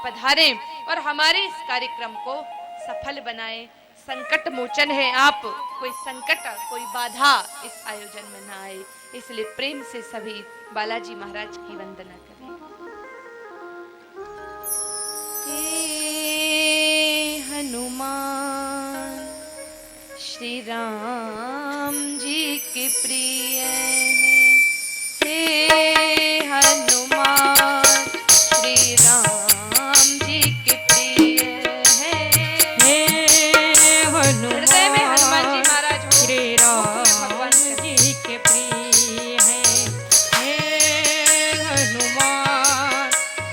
पधारें और हमारे इस कार्यक्रम को सफल बनाएं। संकट मोचन है आप, कोई संकट कोई बाधा इस आयोजन में ना आए, इसलिए प्रेम से सभी बालाजी महाराज की वंदना करें। हे हनुमान श्री राम जी के प्रिय हैं, हे हनुमान श्री राम जी के प्रिय हैं, हे हनुमान हृदय में हनुमान जी महाराज हो, श्री राम भगवान जी के प्रिय हैं। हे हनुमान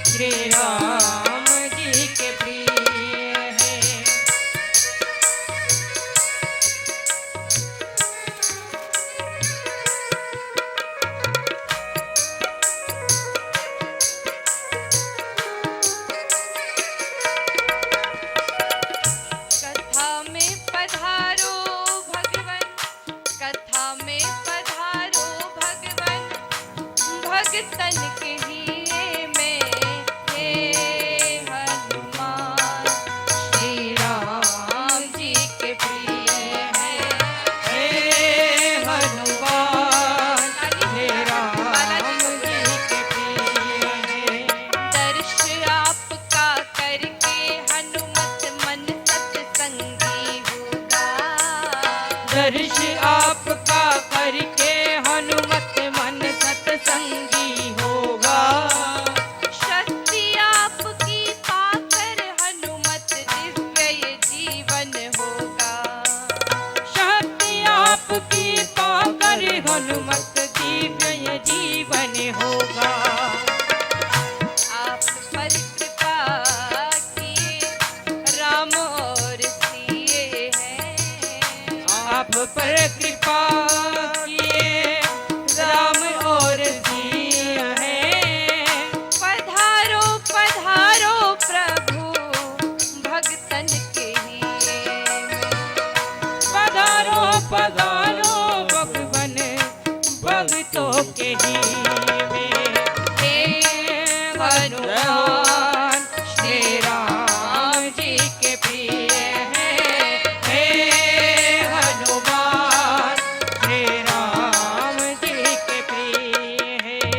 श्री राम जी के प्रिय हैं। कथा में पधारो भगवन, कथा में पधारो भगवन, भगतन के हिये में, हे हनुमान श्री राम जी के प्रिय हैं, हे हनुमान श्री राम जी के प्रिय हैं। दर्श आपका करके हनुमत मन सत्संगी होगा, दर्श आपका करके हनुमत मन सत्संगी होगा। शक्ति आपकी पाकर हनुमत दिव्य जीवन होगा, शक्ति आपकी पाकर हनुमत दिव्य जीवन होगा। आप पर कृपा किए राम और सिए हैं, आप पर कृपा किए राम और सिए हैं। पधारो पधारो प्रभु भगतन के हिये में, पधारो पधारो भगवन भक्तों के ही में। हे हनुमान श्री राम जी के प्रिय हैं, हे हनुमान श्री राम जी के प्रिय हैं।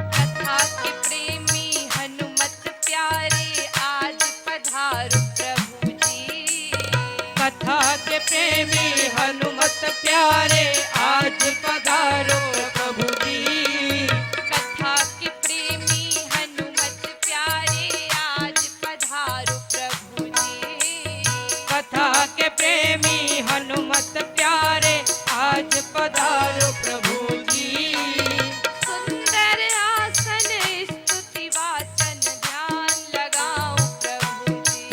कथा के प्रेमी हनुमत प्यारे आज पधारो प्रभु जी, कथा के प्रेमी हनुमत प्यारे आज पधारो प्रभु जी। कथा के प्रेमी हनुमत प्यारे आज पधारो प्रभु जी, कथा के प्रेमी हनुमत प्यारे आज पधारो प्रभु जी। सुंदर आसन स्तुति वाचन ध्यान लगाओ प्रभु जी,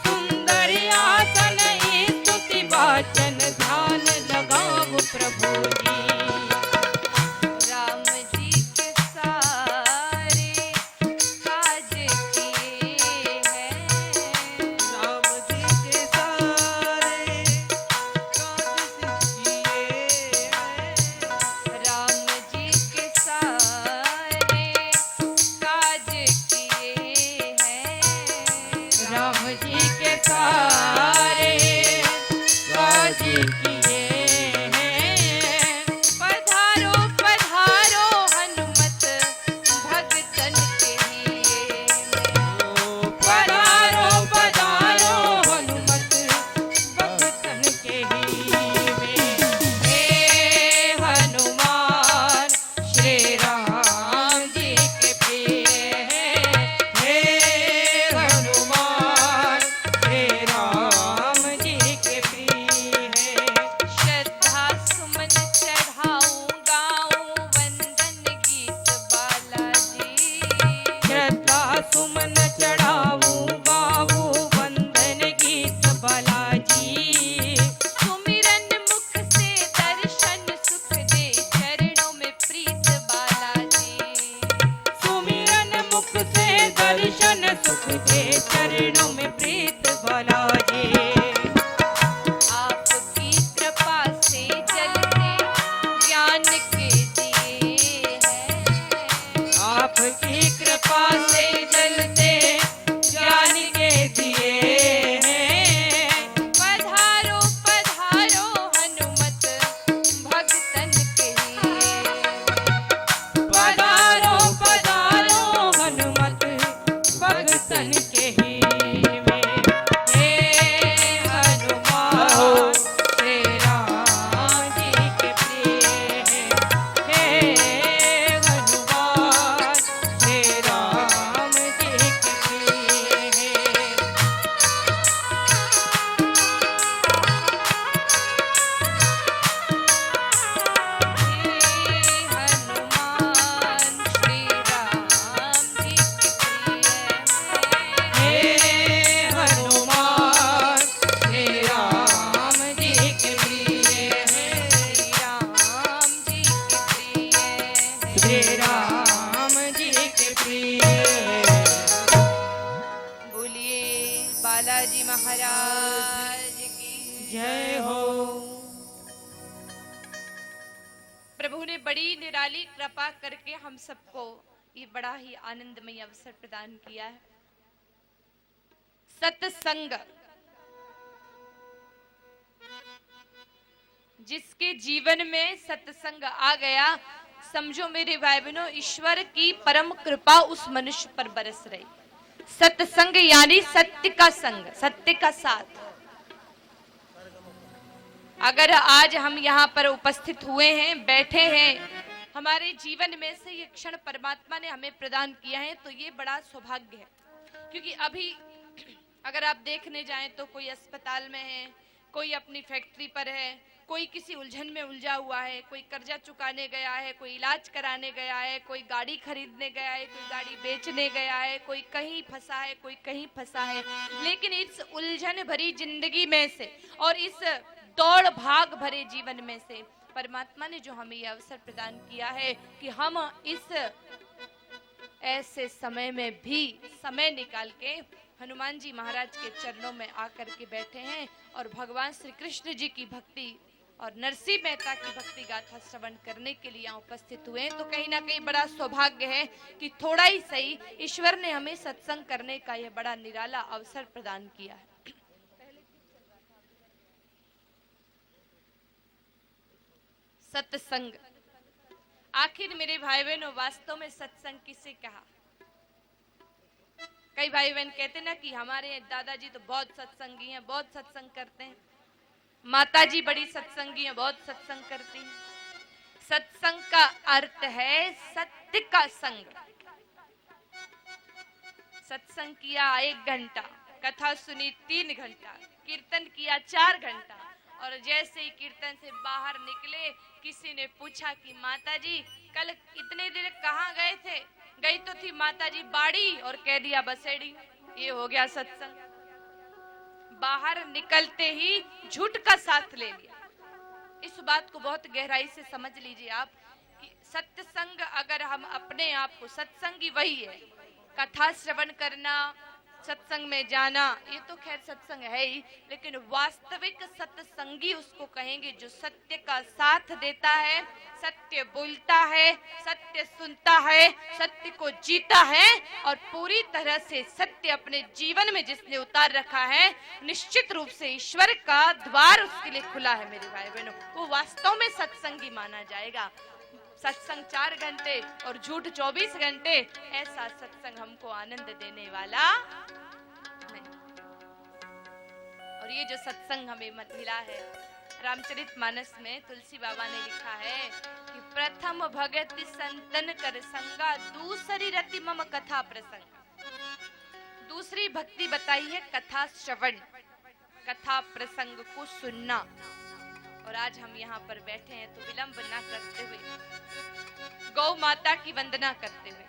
सुंदर आसन स्तुति वाचन ध्यान लगाओ प्रभु जी। राम जी के सारे काज किए हैं, राम जी के सारे काज किए हैं। राम जी के सारे काज किए हैं, राम जी के सारे काज किए हैं। पधारो पधारो हनुमत भगतन के हिये में, पधारो पधारो हनुमत भगतन के ही में। हे हनुमान श्री राम जी के प्रिय हैं, हे हनुमान श्री राम जी के प्रिय हैं। चरणों में प्रीत भला जी। आपकी कृपा से जलते ज्ञान के दिए हैं। आपकी कृपा से जलते ज्ञान के दिए हैं। पधारो पधारो हनुमत भगतन के लिए। पधारो पधारो हनुमत भगतन के ही में। हे हनुमान श्री राम जी के प्रिय हैं। हे हनुमान श्री राम जी के प्रिय हैं। हनुमान श्री राम जी के प्रिय हे हैं। हनुमान श्री राम जी के प्रिय हैं। श्री राम जी के प्रिय हैं। श्री राम जी के प्रिय हैं। बोलिए बालाजी महाराज की जय हो। प्रभु ने बड़ी निराली कृपा करके हम सबको ये बड़ा ही आनंदमय अवसर प्रदान किया है। सत्संग, जिसके जीवन में सत्संग आ गया, समझो मेरे भाई बहनों, ईश्वर की परम कृपा उस मनुष्य पर बरस रही। सत्संग यानी सत्य का संग, सत्य का साथ। अगर आज हम यहाँ पर उपस्थित हुए हैं, बैठे हैं, हमारे जीवन में से ये क्षण परमात्मा ने हमें प्रदान किया है, तो ये बड़ा सौभाग्य है। क्योंकि अभी अगर आप देखने जाएं तो कोई अस्पताल में है, कोई अपनी फैक्ट्री पर है, कोई किसी उलझन में उलझा हुआ है, कोई कर्जा चुकाने गया है, कोई इलाज कराने गया है, कोई गाड़ी खरीदने गया है, कोई गाड़ी बेचने गया है, कोई कहीं फंसा है, कोई कहीं फंसा है। लेकिन इस उलझन भरी जिंदगी में से और इस दौड़ भाग भरे जीवन में से परमात्मा ने जो हमें ये अवसर प्रदान किया है कि हम इस ऐसे समय में भी समय निकाल के हनुमान जी महाराज के चरणों में आकर के बैठे हैं और भगवान श्री कृष्ण जी की भक्ति और नरसिंह मेहता की भक्ति गाथा श्रवण करने के लिए यहाँ उपस्थित हुए हैं। तो कहीं ना कहीं बड़ा सौभाग्य है कि थोड़ा ही सही ईश्वर ने हमें सत्संग करने का यह बड़ा निराला अवसर प्रदान किया है। सत्संग, आखिर मेरे भाई बहनों, वास्तव में सत्संग किसे कहा? कई भाई बहन कहते ना कि हमारे दादाजी तो बहुत सत्संगी हैं, बहुत सत्संग करते हैं, माताजी बड़ी सत्संगी हैं, बहुत सत्संग करती हैं। सत्संग का अर्थ है सत्य का संग। सत्संग किया 1 घंटा, कथा सुनी 3 घंटा, कीर्तन किया 4 घंटा, और जैसे ही कीर्तन से बाहर निकले किसी ने पूछा कि माताजी कल इतने देर कहाँ गए थे? गई तो थी माताजी बाड़ी और कह दिया बसेड़ी। ये हो गया सत्संग। बाहर निकलते ही झूठ का साथ ले लिया। इस बात को बहुत गहराई से समझ लीजिए आप कि सत्संग, अगर हम अपने आप को, सत्संगी वही है, कथा श्रवण करना, सत्संग में जाना, ये तो खैर सत्संग है ही, लेकिन वास्तविक सत्संगी उसको कहेंगे जो सत्य का साथ देता है, सत्य बोलता है, सत्य सुनता है, सत्य को जीता है और पूरी तरह से सत्य अपने जीवन में जिसने उतार रखा है, निश्चित रूप से ईश्वर का द्वार उसके लिए खुला है मेरे भाई बहनों, वो वास्तव में सत्संगी माना जाएगा। सत्संग 4 घंटे और झूठ 24 घंटे, ऐसा सत्संग हमको आनंद देने वाला नहीं। और ये जो सत्संग हमें मिला है, रामचरितमानस में तुलसी बाबा ने लिखा है कि प्रथम भगत संतन कर संगा, दूसरी रति मम कथा प्रसंग। दूसरी भक्ति बताई है कथा श्रवण, कथा प्रसंग को सुनना। और आज हम यहाँ पर बैठे हैं तो विलंब ना करते हुए गौ माता की वंदना करते हुए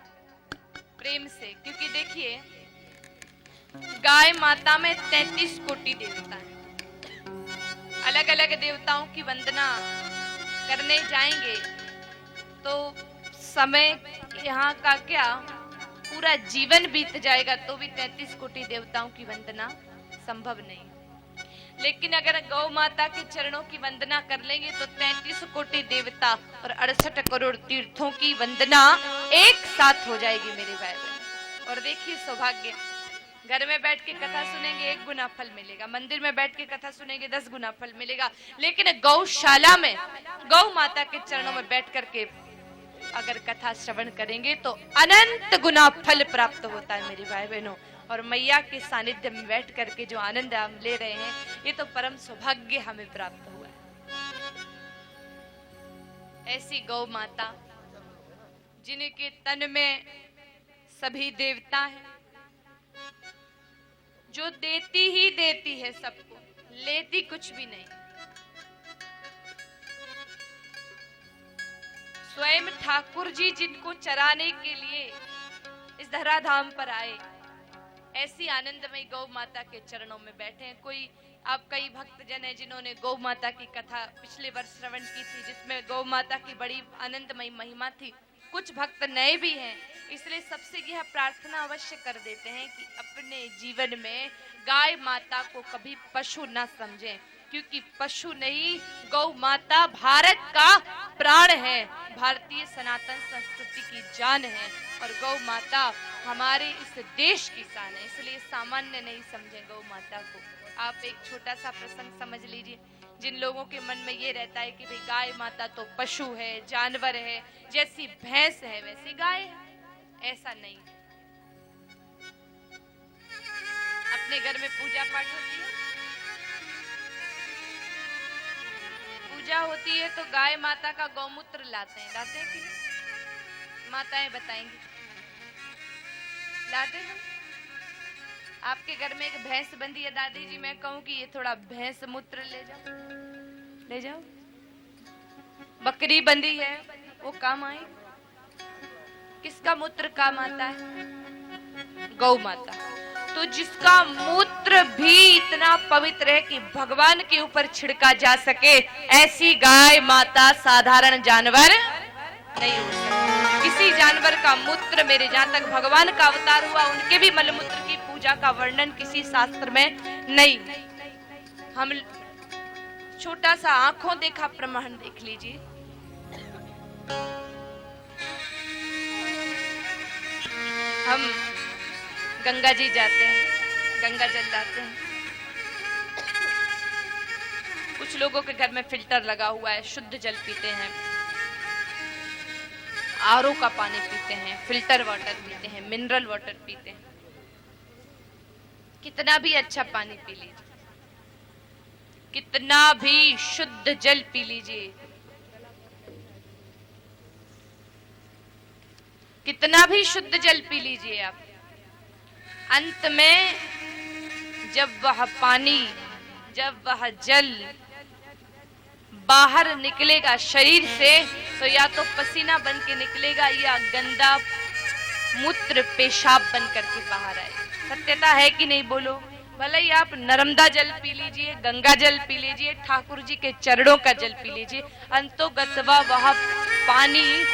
प्रेम से, क्योंकि देखिए गाय माता में 33 कोटि देवता है। अलग अलग देवताओं की वंदना करने जाएंगे तो समय यहाँ का क्या, पूरा जीवन बीत जाएगा तो भी 33 कोटि देवताओं की वंदना संभव नहीं। लेकिन अगर गौ माता के चरणों की वंदना कर लेंगे तो 33 कोटि देवता और 68 करोड़ तीर्थों की वंदना एक साथ हो जाएगी मेरे भाई बहन। और देखिए सौभाग्य, घर में बैठ के कथा सुनेंगे 1 गुना फल मिलेगा, मंदिर में बैठ के कथा सुनेंगे 10 गुना फल मिलेगा, लेकिन गौशाला में गौ माता के चरणों में बैठ करके अगर कथा श्रवण करेंगे तो अनंत गुना फल प्राप्त होता है मेरे भाई बहनों। और मैया के सानिध्य में बैठ करके जो आनंद हम ले रहे हैं, ये तो परम सौभाग्य हमें प्राप्त हुआ है। ऐसी गौ माता जिनके तन में सभी देवता हैं, जो देती ही देती है सबको, लेती कुछ भी नहीं। स्वयं ठाकुर जी जिनको चराने के लिए इस धराधाम पर आए, ऐसी आनंदमयी गौ माता के चरणों में बैठे हैं। आप कई भक्तजन हैं जिन्होंने गौ माता की कथा पिछले वर्ष श्रवण की थी, जिसमें गौ माता की बड़ी आनंदमयी महिमा थी। कुछ भक्त नए भी हैं, इसलिए सबसे यह प्रार्थना अवश्य कर देते हैं कि अपने जीवन में गाय माता को कभी पशु न समझें, क्योंकि पशु नहीं, गौ माता भारत का प्राण है, भारतीय सनातन संस्कृति की जान है और गौ माता हमारे इस देश की शान है। इसलिए सामान्य नहीं समझें गौ माता को। आप एक छोटा सा प्रसंग समझ लीजिए। जिन लोगों के मन में ये रहता है कि भाई गाय माता तो पशु है, जानवर है, जैसी भैंस है वैसी गाय है, ऐसा नहीं। अपने घर में पूजा पाठ होती है, पूजा होती है तो गाय माता का गौमूत्र लाते हैं कि नहीं? माताएं बताएंगी, लाते हैं। आपके घर में एक भैंस बंधी है दादी जी, मैं कहूँ कि ये थोड़ा भैंस मूत्र ले जाओ। बकरी बंधी है, वो काम आए। किसका मूत्र काम आता है? गौ माता। तो जिसका मूत्र भी इतना पवित्र है कि भगवान के ऊपर छिड़का जा सके, ऐसी गाय माता साधारण जानवर नहीं हो सकती। किसी जानवर का मूत्र, मेरे जहां तक भगवान का अवतार हुआ उनके भी मलमूत्र की पूजा का वर्णन किसी शास्त्र में नहीं। हम छोटा सा आंखों देखा प्रमाण देख लीजिए। हम गंगा जी जाते हैं, गंगा जल लाते हैं। कुछ लोगों के घर में फिल्टर लगा हुआ है, शुद्ध जल पीते हैं, आरओ का पानी पीते हैं, फिल्टर वाटर पीते हैं, मिनरल वाटर पीते हैं। कितना भी अच्छा पानी पी लीजिए, कितना भी शुद्ध जल पी लीजिए, कितना भी शुद्ध जल पी लीजिए आप, अंत में जब वह पानी, जब वह जल बाहर निकलेगा शरीर से, तो या तो पसीना बन के निकलेगा या गंदा मूत्र पेशाब बन करके बाहर आएगा। सत्यता है कि नहीं बोलो? भले ही आप नर्मदा जल पी लीजिए, गंगा जल पी लीजिए, ठाकुर जी के चरणों का जल पी लीजिए, अंतोगतवा वह पानी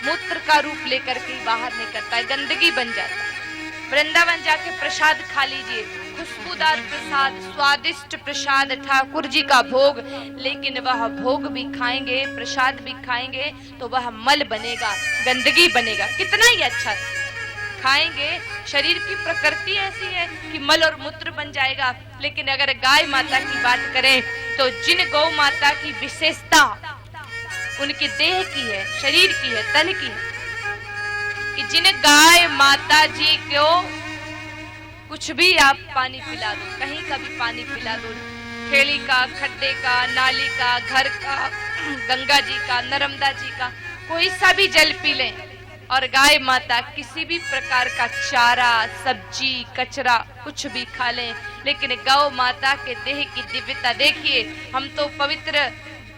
मूत्र का रूप लेकर के बाहर निकलता है, गंदगी बन जाता है। वृंदावन जाके प्रसाद खा लीजिए, खुशबूदार प्रसाद, स्वादिष्ट प्रसाद, ठाकुर जी का भोग, लेकिन वह भोग भी खाएंगे, प्रसाद भी खाएंगे तो वह मल बनेगा, गंदगी बनेगा। कितना ही अच्छा खाएंगे, शरीर की प्रकृति ऐसी है कि मल और मूत्र बन जाएगा। लेकिन अगर गाय माता की बात करें तो जिन गौ माता की विशेषता उनके देह की है, शरीर की है, तन की है, कि जिन गाय माता जी को कुछ भी आप पानी पिला दो, कहीं का भी पानी पिला दो, खेड़ी का, खड्डे का, नाली का, घर का, गंगा जी का, नर्मदा जी का, कोई सा भी जल पी लें, और गाय माता किसी भी प्रकार का चारा, सब्जी, कचरा कुछ भी खा लें, लेकिन गौ माता के देह की दिव्यता देखिए। हम तो पवित्र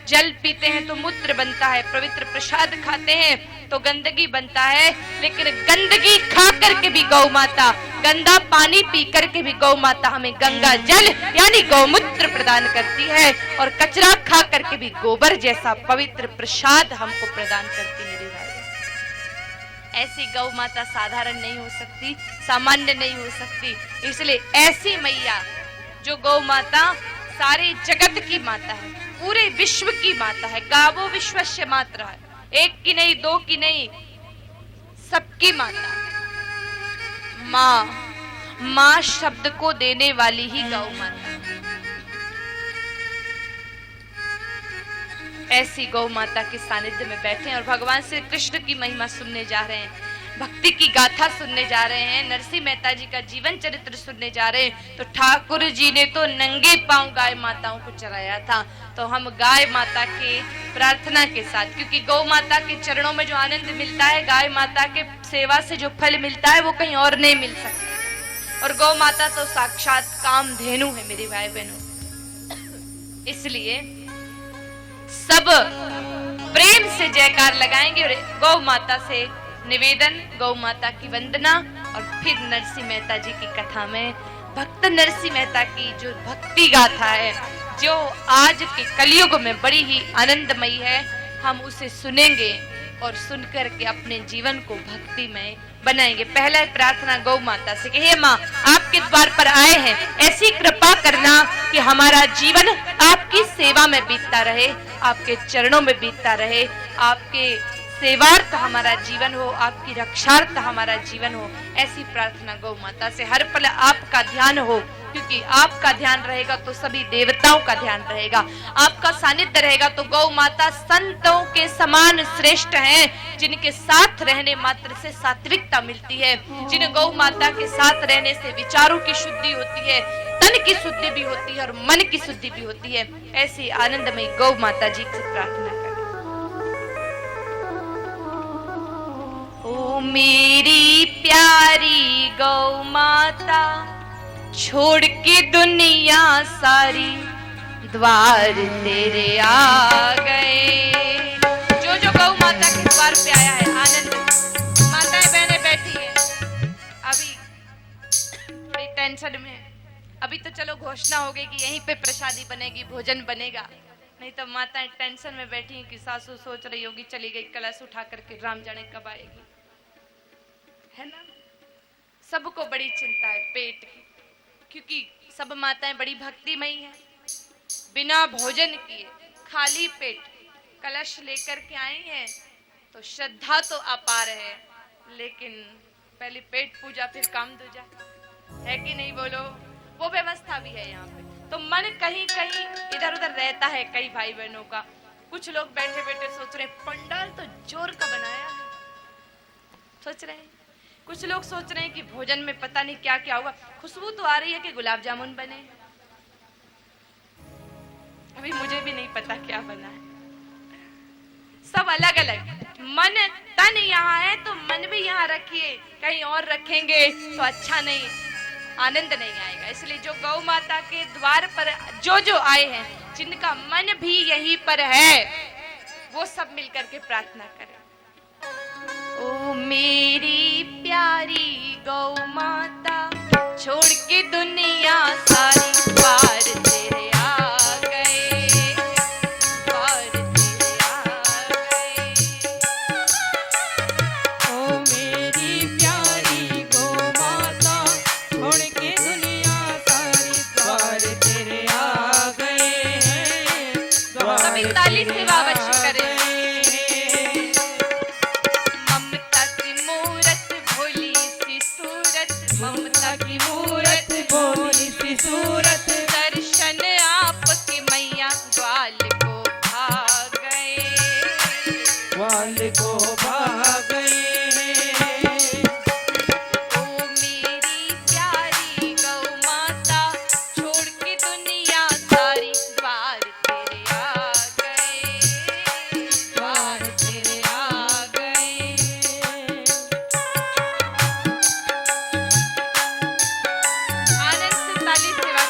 जल पीते हैं तो मूत्र बनता है, पवित्र प्रसाद खाते हैं तो गंदगी बनता है, लेकिन गंदगी खा करके भी गौ माता, गंदा पानी पी करके भी गौ माता हमें गंगा जल यानी गौमूत्र प्रदान करती है, और कचरा खा करके भी गोबर जैसा पवित्र प्रसाद हमको प्रदान करती है। ऐसी गौ माता साधारण नहीं हो सकती, सामान्य नहीं हो सकती। इसलिए ऐसी मैया जो गौ माता सारे जगत की माता है, पूरे विश्व की माता है, गावो विश्वस्य मात्रा है, एक की नहीं, दो की नहीं, सबकी माता। माँ, माँ शब्द को देने वाली ही गौ माता। ऐसी गौ माता के सानिध्य में बैठे हैं और भगवान श्री कृष्ण की महिमा सुनने जा रहे हैं, भक्ति की गाथा सुनने जा रहे हैं, नरसिंह मेहता जी का जीवन चरित्र सुनने जा रहे हैं। तो ठाकुर जी ने तो नंगे पांव गाय माताओं को चराया था, तो हम गाय माता के प्रार्थना के साथ, क्योंकि गौ माता के चरणों में जो आनंद मिलता है, गाय माता के सेवा से जो फल मिलता है, वो कहीं और नहीं मिल सकता। और गौ माता तो साक्षात कामधेनु है मेरे भाई बहनों। इसलिए सब प्रेम से जयकार लगाएंगे और गौ माता से निवेदन, गौ माता की वंदना, और फिर नरसिंह मेहता जी की कथा में भक्त नरसिंह मेहता की जो भक्ति गाथा है, जो आज के कलयुग में बड़ी ही आनंदमयी है, हम उसे सुनेंगे और सुनकर के अपने जीवन को भक्तिमय बनाएंगे। पहला प्रार्थना गौ माता से कि हे माँ, आपके द्वार पर आए हैं, ऐसी कृपा करना कि हमारा जीवन आपकी सेवा में बीतता रहे, आपके चरणों में बीतता रहे, आपके सेवार्थ हमारा जीवन हो, आपकी रक्षार्थ हमारा जीवन हो। ऐसी प्रार्थना गौ माता से हर पल आपका ध्यान हो, क्योंकि आपका ध्यान रहेगा तो सभी देवताओं का ध्यान रहेगा, आपका सानिध्य रहेगा तो गौ माता संतों के समान श्रेष्ठ हैं, जिनके साथ रहने मात्र से सात्विकता मिलती है, जिन गौ माता के साथ रहने से विचारों की शुद्धि होती है, तन की शुद्धि भी होती है और मन की शुद्धि भी होती है। ऐसी आनंदमयी गौ माता जी से प्रार्थना करें। ओ मेरी प्यारी गौ माता, छोड़ के दुनिया सारी द्वार तेरे आ गए। जो जो गौ माता के द्वार पे आया है, आनंद, माताएं बहनें बैठी हैं, अभी थोड़ी टेंशन में, अभी तो चलो घोषणा हो गई कि यहीं पे प्रसादी बनेगी, भोजन बनेगा, नहीं तो माताएं टेंशन में बैठी हैं कि सासू सोच रही होगी चली गई कलश उठा करके, राम जाने कब आएगी, है ना। सबको बड़ी चिंता है पेट की, क्योंकि सब माताएं बड़ी भक्तिमयी हैं, बिना भोजन किए खाली पेट कलश लेकर के आई हैं, तो श्रद्धा तो अपार है, लेकिन पहले पेट पूजा फिर काम दूजा, है कि नहीं बोलो। वो व्यवस्था भी है यहाँ पे, तो मन कहीं कहीं इधर उधर रहता है कई भाई बहनों का। कुछ लोग बैठे बैठे सोच रहे पंडाल तो जोर का बनाया है, सोच रहे हैं, कुछ लोग सोच रहे हैं कि भोजन में पता नहीं क्या क्या होगा, खुशबू तो आ रही है कि गुलाब जामुन बने, अभी मुझे भी नहीं पता क्या बना है, सब अलग अलग। मन तन यहाँ है तो मन भी यहाँ रखिए, कहीं और रखेंगे तो अच्छा नहीं, आनंद नहीं आएगा। इसलिए जो गौ माता के द्वार पर जो जो आए हैं, जिनका मन भी यहीं पर है, वो सब मिलकर के प्रार्थना करें। ओ मेरी प्यारी गौ माता, छोड़ के दुनिया सारी द्वार तेरे आ गए, द्वार तेरे आ गए। ओ मेरी प्यारी गौ माता, छोड़ के दुनिया सारी द्वार तेरे आ गए हैं, सभी ताली से अवश्य करें। सूरत दर्शन आपके मैया ग्वाल को भा गए, ग्वाल को भा गए। ओ मेरी प्यारी गौ माता, छोड़ के दुनिया सारी द्वार तेरे आ गए, द्वार तेरे आ गए। आनंद से ताली सेवा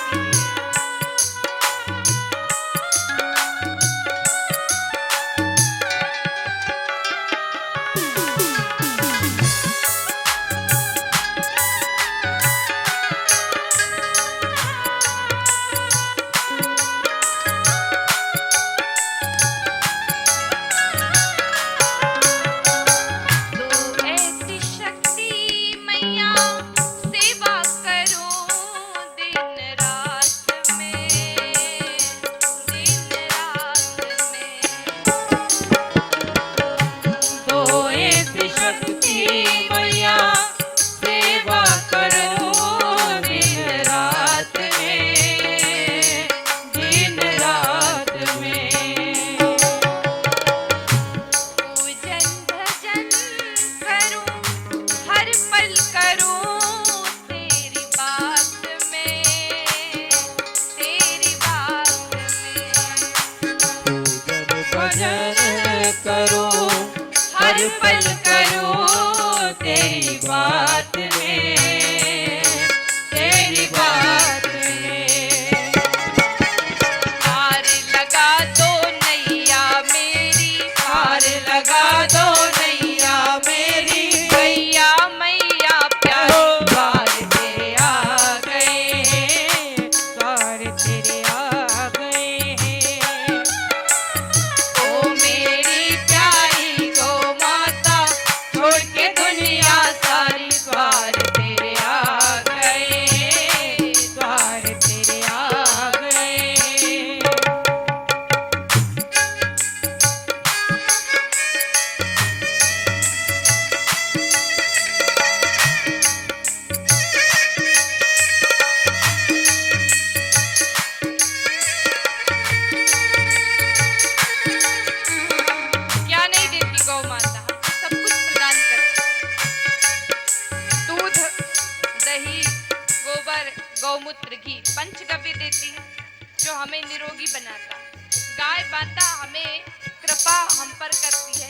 पवित्र घी पंचगव्य देती है जो हमें निरोगी बनाता। गाय माता हमें कृपा हम पर करती है,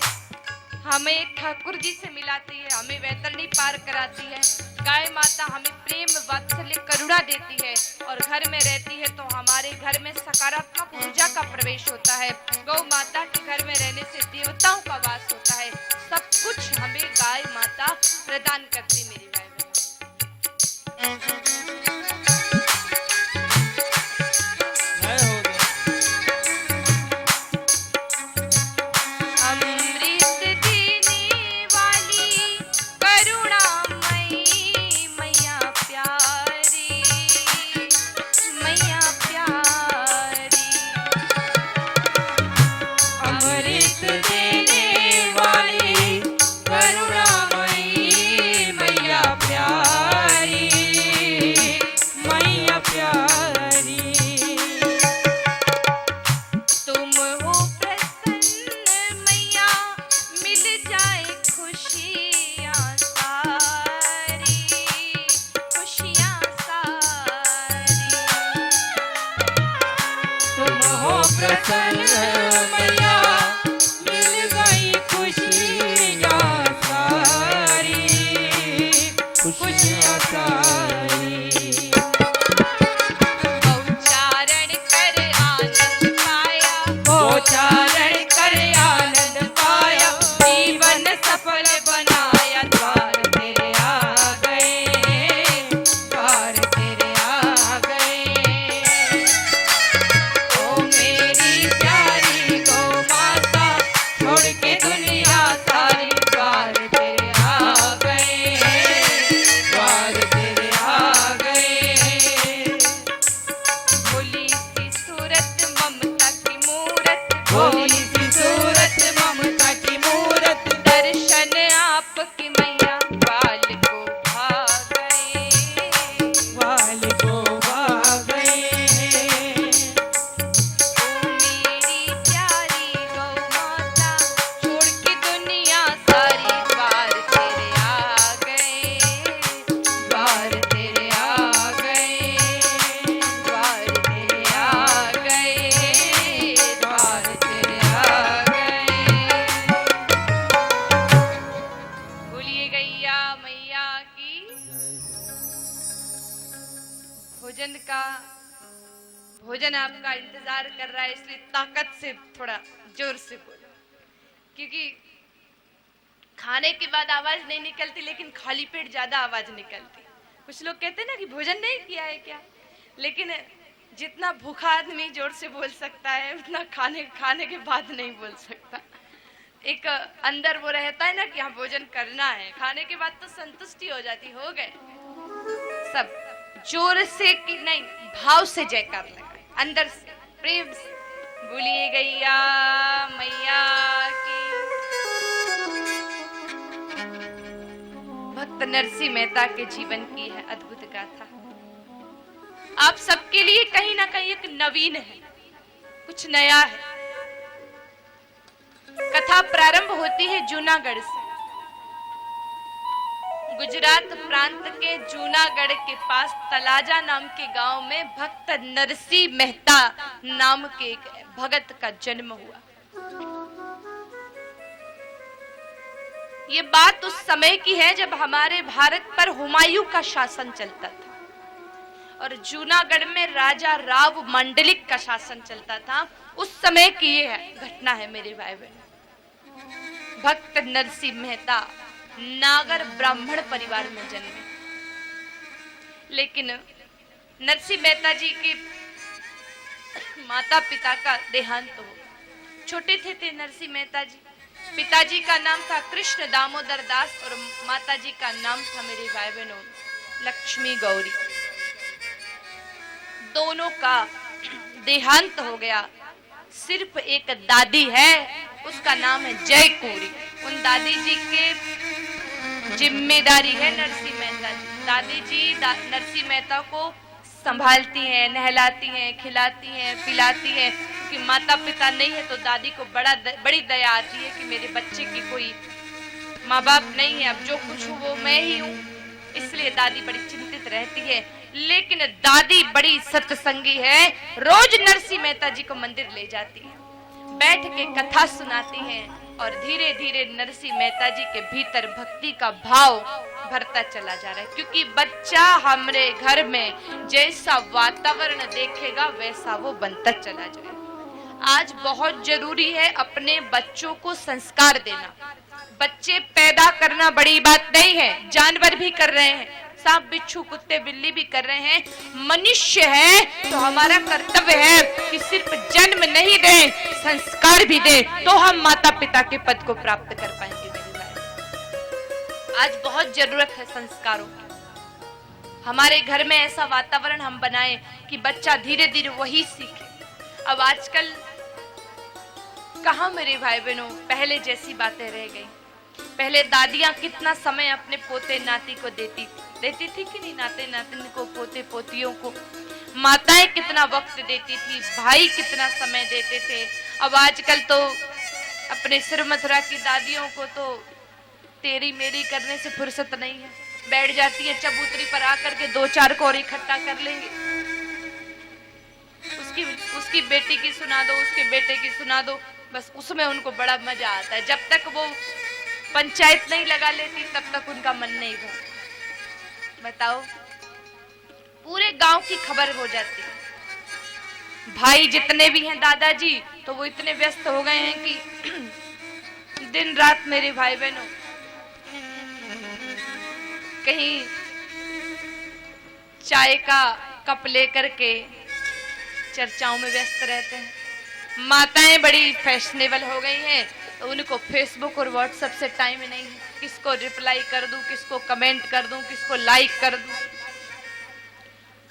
हमें ठाकुर जी से मिलाती है, हमें वैतरणी पार कराती है। गाय माता हमें प्रेम वात्सल्य करुणा देती है और घर में रहती है तो हमारे घर में सकारात्मक ऊर्जा का प्रवेश होता है। गौ माता के घर में रहने से देवताओं का वास होता है। सब कुछ हमें गाय माता प्रदान करती मेरी गाय। भोजन आपका इंतजार कर रहा है, इसलिए ताकत से थोड़ा जोर से बोलो, क्योंकि खाने के बाद आवाज नहीं निकलती लेकिन खाली पेट ज्यादा आवाज निकलती। कुछ लोग कहते हैं ना कि भोजन नहीं किया है क्या, लेकिन जितना भूखा आदमी जोर से बोल सकता है उतना खाने के बाद नहीं बोल सकता। एक अंदर वो रहता है ना कि हाँ भोजन करना है, खाने के बाद तो संतुष्टि हो जाती, हो गए। सब जोर से कि नहीं, भाव से जयकार लगा, अंदर से प्रेम से बोलिए गैया मैया की। भक्त नरसिंह मेहता के जीवन की है अद्भुत गाथा। आप सबके लिए कहीं ना कहीं एक नवीन है, कुछ नया है। कथा प्रारंभ होती है जूनागढ़ से। गुजरात प्रांत के जूनागढ़ के पास तलाजा नाम के गांव में भक्त नरसिंह मेहता नाम के एक भगत का जन्म हुआ। ये बात उस समय की है जब हमारे भारत पर हुमायूं का शासन चलता था और जूनागढ़ में राजा राव मंडलिक का शासन चलता था। उस समय की ये घटना है मेरे भाई बहन। भक्त नरसिंह मेहता नागर ब्राह्मण परिवार में जन्मे, लेकिन नरसिंह मेहता जी के माता पिता का देहांत हो। छोटे थे नरसिंह मेहता जी। पिताजी का नाम था कृष्ण दामोदर दास और माताजी का नाम था मेरी भाई बहनों लक्ष्मी गौरी। दोनों का देहांत हो गया। सिर्फ एक दादी है, उसका नाम है जय कोरी। उन दादी जी के जिम्मेदारी है नरसिंह मेहता जी। दादी जी नरसिंह मेहता को संभालती हैं, नहलाती हैं, खिलाती हैं, पिलाती हैं, क्योंकि माता पिता नहीं है तो दादी को बड़ी दया आती है कि मेरे बच्चे की कोई माँ बाप नहीं है, अब जो कुछ हूँ वो मैं ही हूँ, इसलिए दादी बड़ी चिंतित रहती है। लेकिन दादी बड़ी सत्संगी है, रोज नरसिंह मेहता जी को मंदिर ले जाती है, बैठ के कथा सुनाती हैं और धीरे धीरे नरसिंह मेहता जी के भीतर भक्ति का भाव भरता चला जा रहा है। क्योंकि बच्चा हमारे घर में जैसा वातावरण देखेगा वैसा वो बनता चला जाएगा। आज बहुत जरूरी है अपने बच्चों को संस्कार देना। बच्चे पैदा करना बड़ी बात नहीं है, जानवर भी कर रहे हैं, सांप बिच्छू कुत्ते बिल्ली भी कर रहे हैं। मनुष्य है तो हमारा कर्तव्य है कि सिर्फ जन्म नहीं दे, संस्कार भी दे, तो हम माता पिता के पद को प्राप्त कर पाएंगे। मेरे भाई, आज बहुत जरूरत है संस्कारों की। हमारे घर में ऐसा वातावरण हम बनाएं कि बच्चा धीरे धीरे वही सीखे। अब आजकल कहाँ मेरे भाई बहनों पहले जैसी बातें रह गई। पहले दादियां कितना समय अपने पोते नाती को देती थी कि नहीं, नाते नातिन को, पोते पोतियों को। माताएं कितना वक्त देती थी, भाई कितना समय देते थे। अब आजकल तो अपने सिर मथुरा की दादियों को तो तेरी मेरी करने से फुर्सत नहीं है, बैठ जाती है चबूतरी पर आकर के 2-4 को और इकट्ठा कर लेंगे। उसकी बेटी की सुना दो, उसके बेटे की सुना दो, बस उसमें उनको बड़ा मजा आता है। जब तक वो पंचायत नहीं लगा लेती तब तक उनका मन नहीं भरता। बताओ, पूरे गांव की खबर हो जाती है। भाई जितने भी हैं दादाजी तो वो इतने व्यस्त हो गए हैं कि दिन रात मेरे भाई बहनों कहीं चाय का कप लेकर के चर्चाओं में व्यस्त रहते हैं। माताएं बड़ी फैशनेबल हो गई हैं तो उनको फेसबुक और व्हाट्सएप से टाइम नहीं है, किसको रिप्लाई कर दूं, किसको कमेंट कर दूं, किसको लाइक कर दूं।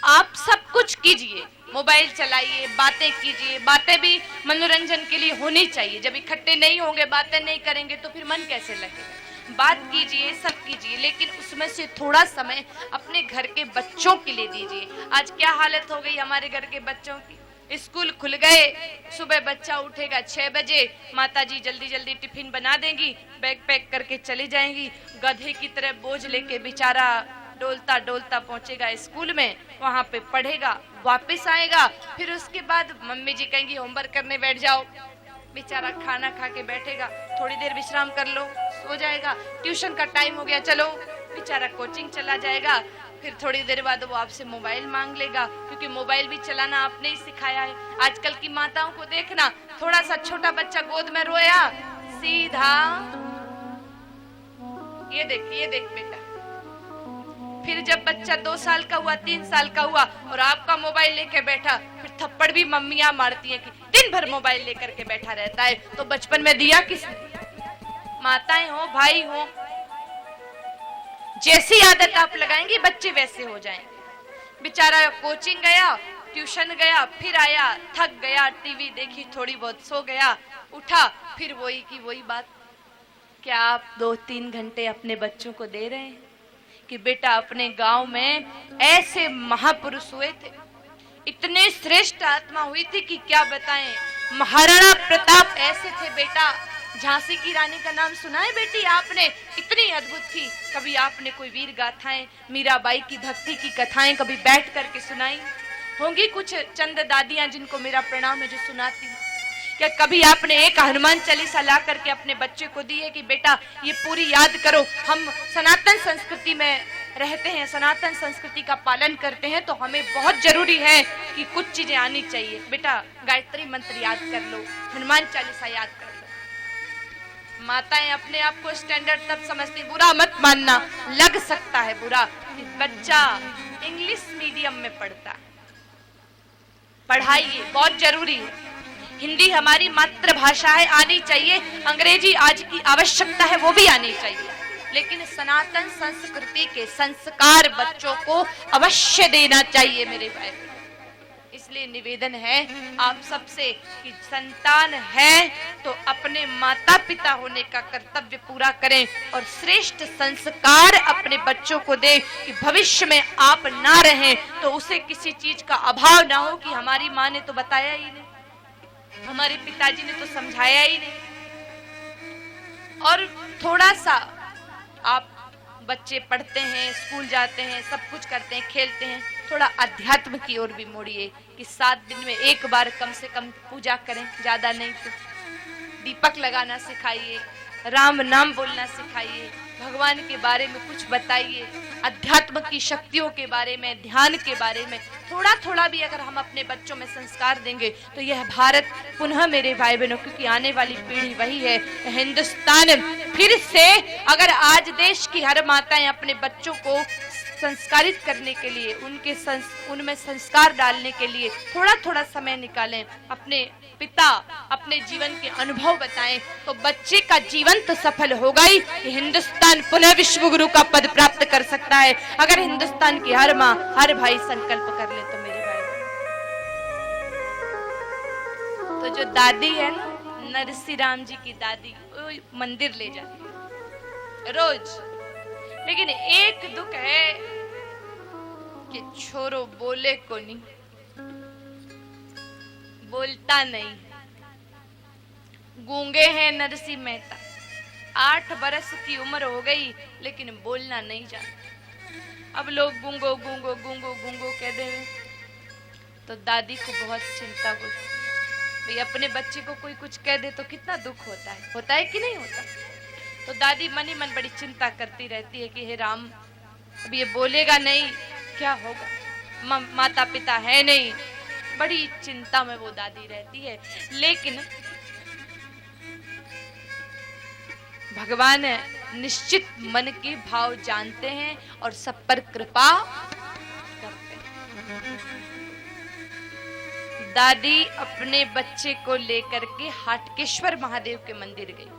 आप सब कुछ कीजिए, मोबाइल चलाइए, बातें कीजिए। बातें भी मनोरंजन के लिए होनी चाहिए। जब इकट्ठे नहीं होंगे, बातें नहीं करेंगे तो फिर मन कैसे लगेगा। बात कीजिए, सब कीजिए, लेकिन उसमें से थोड़ा समय अपने घर के बच्चों के लिए दीजिए। आज क्या हालत हो गई हमारे घर के बच्चों की। स्कूल खुल गए, सुबह बच्चा उठेगा 6 बजे, माताजी जल्दी जल्दी टिफिन बना देंगी, बैग पैक करके चली जाएंगी। गधे की तरह बोझ लेके बेचारा डोलता डोलता पहुंचेगा स्कूल में, वहां पे पढ़ेगा, वापस आएगा। फिर उसके बाद मम्मी जी कहेंगी होमवर्क करने बैठ जाओ। बेचारा खाना खा के बैठेगा, थोड़ी देर विश्राम कर लो, सो जाएगा। ट्यूशन का टाइम हो गया, चलो, बेचारा कोचिंग चला जाएगा। फिर थोड़ी देर बाद वो आपसे मोबाइल मांग लेगा, क्योंकि मोबाइल भी चलाना आपने ही सिखाया है। आजकल की माताओं को देखना, थोड़ा सा छोटा बच्चा गोद में रोया, सीधा ये देख बेटा। फिर जब बच्चा 2 साल का हुआ, 3 साल का हुआ और आपका मोबाइल लेके बैठा, फिर थप्पड़ भी मम्मियां मारती हैं कि दिन भर मोबाइल लेकर के बैठा रहता है। तो बचपन में दिया किसने? माताएं हो, भाई हो, जैसी आदत आप लगाएंगे बच्चे वैसे हो जाएंगे। बेचारा कोचिंग गया, ट्यूशन गया, फिर आया, थक गया, टीवी देखी, थोड़ी बहुत सो गया, उठा, फिर वही की वही बात। क्या आप 2-3 घंटे अपने बच्चों को दे रहे हैं कि बेटा अपने गांव में ऐसे महापुरुष हुए थे, इतने श्रेष्ठ आत्मा हुई थी कि क्या बताएं। महाराणा प्रताप ऐसे थे बेटा। झांसी की रानी का नाम सुना है बेटी आपने? इतनी अद्भुत थी। कभी आपने कोई वीर गाथाएं, मीराबाई की भक्ति की कथाएं कभी बैठ करके सुनाई होंगी? कुछ चंद दादियां जिनको मेरा प्रणाम है जो सुनाती हैं। क्या कभी आपने एक हनुमान चालीसा ला करके अपने बच्चे को दी है कि बेटा ये पूरी याद करो? हम सनातन संस्कृति में रहते हैं, सनातन संस्कृति का पालन करते हैं, तो हमें बहुत जरूरी है कि कुछ चीजें आनी चाहिए। बेटा गायत्री मंत्र याद कर लो, हनुमान चालीसा याद कर लो। माताएं अपने आप को स्टैंडर्ड तब समझती, बुरा मत मानना, लग सकता है बुरा कि बच्चा इंग्लिश मीडियम में पढ़ता है। पढ़ाइए, बहुत जरूरी है। हिंदी हमारी मातृभाषा है, आनी चाहिए। अंग्रेजी आज की आवश्यकता है, वो भी आनी चाहिए। लेकिन सनातन संस्कृति के संस्कार बच्चों को अवश्य देना चाहिए मेरे भाई। इसलिए निवेदन है आप सबसे कि संतान है तो अपने माता पिता होने का कर्तव्य पूरा करें और श्रेष्ठ संस्कार अपने बच्चों को दें कि भविष्य में आप ना रहें तो उसे किसी चीज का अभाव ना हो कि हमारी माँ ने तो बताया ही नहीं, हमारे पिताजी ने तो समझाया ही नहीं। और थोड़ा सा आप बच्चे पढ़ते हैं, स्कूल जाते हैं, सब कुछ करते हैं, खेलते हैं, थोड़ा अध्यात्म की ओर भी मोड़िए कि 7 दिन में एक बार कम से कम पूजा करें, ज्यादा नहीं तो दीपक लगाना सिखाइए, राम नाम बोलना सिखाइए, भगवान के बारे में कुछ बताइए, अध्यात्म की शक्तियों के बारे में, ध्यान के बारे में थोड़ा थोड़ा भी अगर हम अपने बच्चों में संस्कार देंगे तो यह भारत पुनः, मेरे भाई बहनों, क्योंकि आने वाली पीढ़ी वही है, हिंदुस्तान फिर से, अगर आज देश की हर माताएं अपने बच्चों को संस्कारित करने के लिए, उनमें संस्कार डालने के लिए थोड़ा थोड़ा समय निकालें, अपने पिता, अपने जीवन के अनुभव बताएं, तो बच्चे का जीवन तो सफल होगा ही, हिंदुस्तान पुनः विश्व गुरु का पद प्राप्त कर सकता है अगर हिंदुस्तान की हर माँ, हर भाई संकल्प कर ले तो मेरे भाई। तो जो दादी है ना, नरसी राम जी की दादी, वो मंदिर ले जाती है रोज, लेकिन एक दुख है कि छोरो बोले को नहीं, बोलता नहीं, गूंगे हैं नरसिंह मेहता, 8 बरस की उम्र हो गई लेकिन बोलना नहीं जानता। अब लोग गूंगो गूंगो गूंगो गूंगो कह दे, तो दादी को बहुत चिंता होती, भाई अपने बच्चे को कोई कुछ कह दे तो कितना दुख होता है कि नहीं होता। तो दादी मन ही मन बड़ी चिंता करती रहती है कि हे राम, अब ये बोलेगा नहीं, क्या होगा, माता पिता है नहीं, बड़ी चिंता में वो दादी रहती है। लेकिन भगवान निश्चित मन के भाव जानते हैं और सब पर कृपा करते हैं। दादी अपने बच्चे को लेकर के हाटकेश्वर महादेव के मंदिर गई।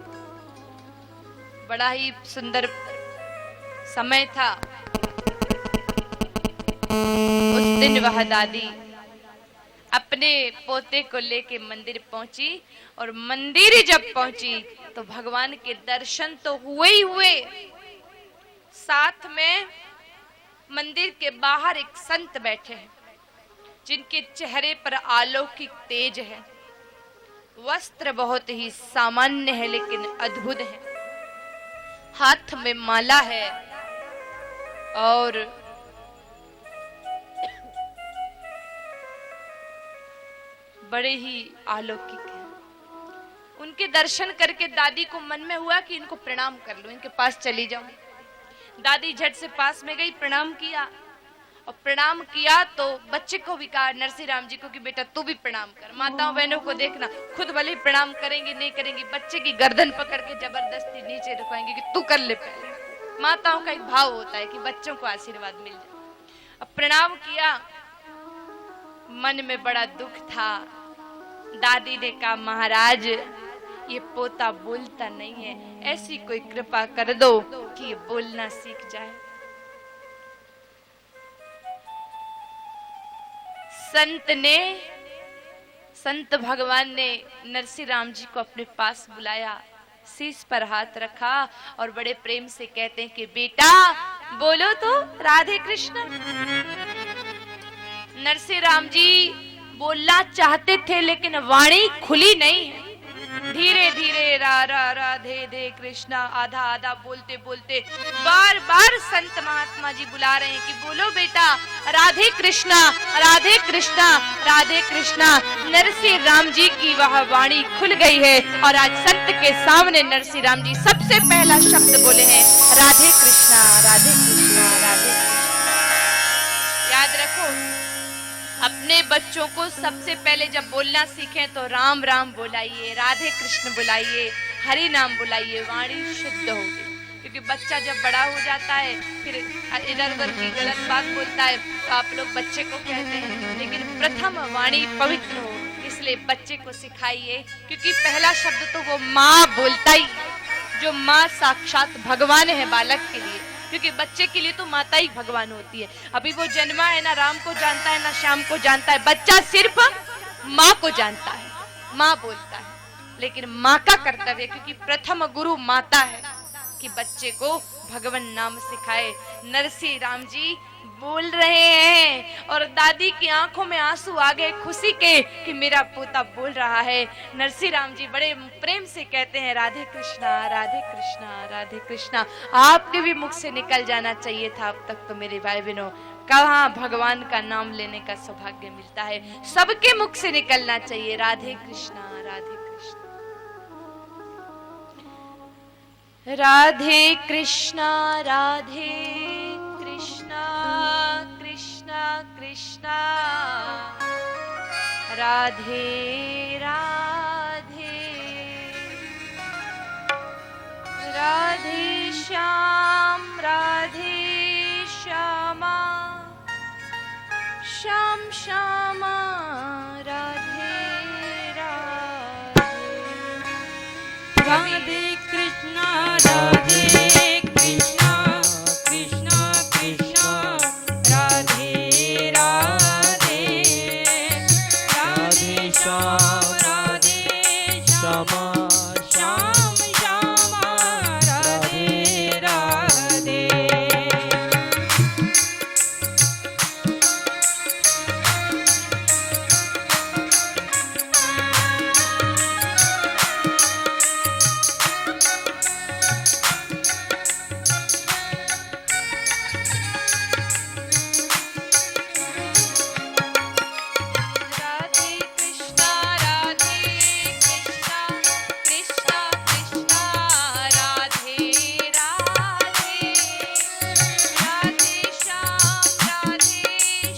बड़ा ही सुंदर समय था उस दिन। वह दादी अपने पोते को लेके मंदिर पहुंची और मंदिर जब पहुंची तो भगवान के दर्शन तो हुए ही हुए, साथ में मंदिर के बाहर एक संत बैठे हैं जिनके चेहरे पर अलौकिक तेज है, वस्त्र बहुत ही सामान्य है लेकिन अद्भुत है, हाथ में माला है और बड़े ही अलौकिक है। उनके दर्शन करके दादी को मन में हुआ कि इनको प्रणाम कर लूं, इनके पास चली जाऊं। दादी झट से पास में गई, प्रणाम किया और प्रणाम किया तो बच्चे को भी कहा, नरसिंह राम जी को, कि बेटा तू भी प्रणाम कर। माताओं बहनों को देखना, खुद भले प्रणाम करेंगे नहीं करेंगी, बच्चे की गर्दन पकड़ के जबरदस्ती नीचे रखवाएंगे कि तू कर ले पहले। माताओं का एक भाव होता है कि बच्चों को आशीर्वाद मिल जाए। अब प्रणाम किया, मन में बड़ा दुख था। दादी ने कहा, महाराज ये पोता बोलता नहीं है, ऐसी कोई कृपा कर दो कि ये बोलना सीख जाए। संत भगवान ने नरसिंह राम जी को अपने पास बुलाया, शीश पर हाथ रखा और बड़े प्रेम से कहते हैं कि बेटा बोलो तो राधे कृष्ण। नरसिंह राम जी बोलना चाहते थे लेकिन वाणी खुली नहीं है। धीरे धीरे रा रा राधे दे कृष्णा आधा आधा बोलते बोलते बार बार संत महात्मा जी बुला रहे हैं कि बोलो बेटा राधे कृष्णा राधे कृष्णा राधे कृष्णा। नरसिंह राम जी की वह वाणी खुल गई है और आज संत के सामने नरसिंह राम जी सबसे पहला शब्द बोले हैं, राधे कृष्णा राधे कृष्णा राधे कृष्णा। याद रखो, अपने बच्चों को सबसे पहले जब बोलना सीखें तो राम राम बुलाइए, राधे कृष्ण बुलाइए, हरि नाम बुलाइए, वाणी शुद्ध होगी। क्योंकि बच्चा जब बड़ा हो जाता है फिर इधर उधर की गलत बात बोलता है तो आप लोग बच्चे को कहते हैं, लेकिन प्रथम वाणी पवित्र हो, इसलिए बच्चे को सिखाइए। क्योंकि पहला शब्द तो वो माँ बोलता ही, जो माँ साक्षात भगवान है बालक के लिए, क्योंकि बच्चे के लिए तो माता ही भगवान होती है। अभी वो जन्मा है, ना राम को जानता है ना श्याम को जानता है, बच्चा सिर्फ माँ को जानता है, माँ बोलता है। लेकिन माँ का कर्तव्य, क्योंकि प्रथम गुरु माता है, कि बच्चे को भगवान नाम सिखाए। नरसिंह राम जी बोल रहे हैं और दादी की आंखों में आंसू आ गए खुशी के कि मेरा पोता बोल रहा है। नरसिंह राम जी बड़े प्रेम से कहते हैं, राधे कृष्णा राधे कृष्णा राधे कृष्णा। आपके भी मुख से निकल जाना चाहिए था अब तक तो मेरे भाई बहनों, कहाँ भगवान का नाम लेने का सौभाग्य मिलता है। सबके मुख से निकलना चाहिए राधे कृष्णा राधे कृष्णा राधे कृष्णा राधे कृष्णा कृष्णा कृष्णा राधे राधे राधे श्याम राधे श्यामा श्याम श्यामा राधे राधे राधे कृष्णा राधे कृष्णा कृष्णा कृष्णा राधे राधे राधे श्याम राधे श्यामा श्याम श्यामा राधे राधे राधे कृष्णा राधे कृष्णा कृष्णा कृष्णा राधे राधे राधे श्याम राधे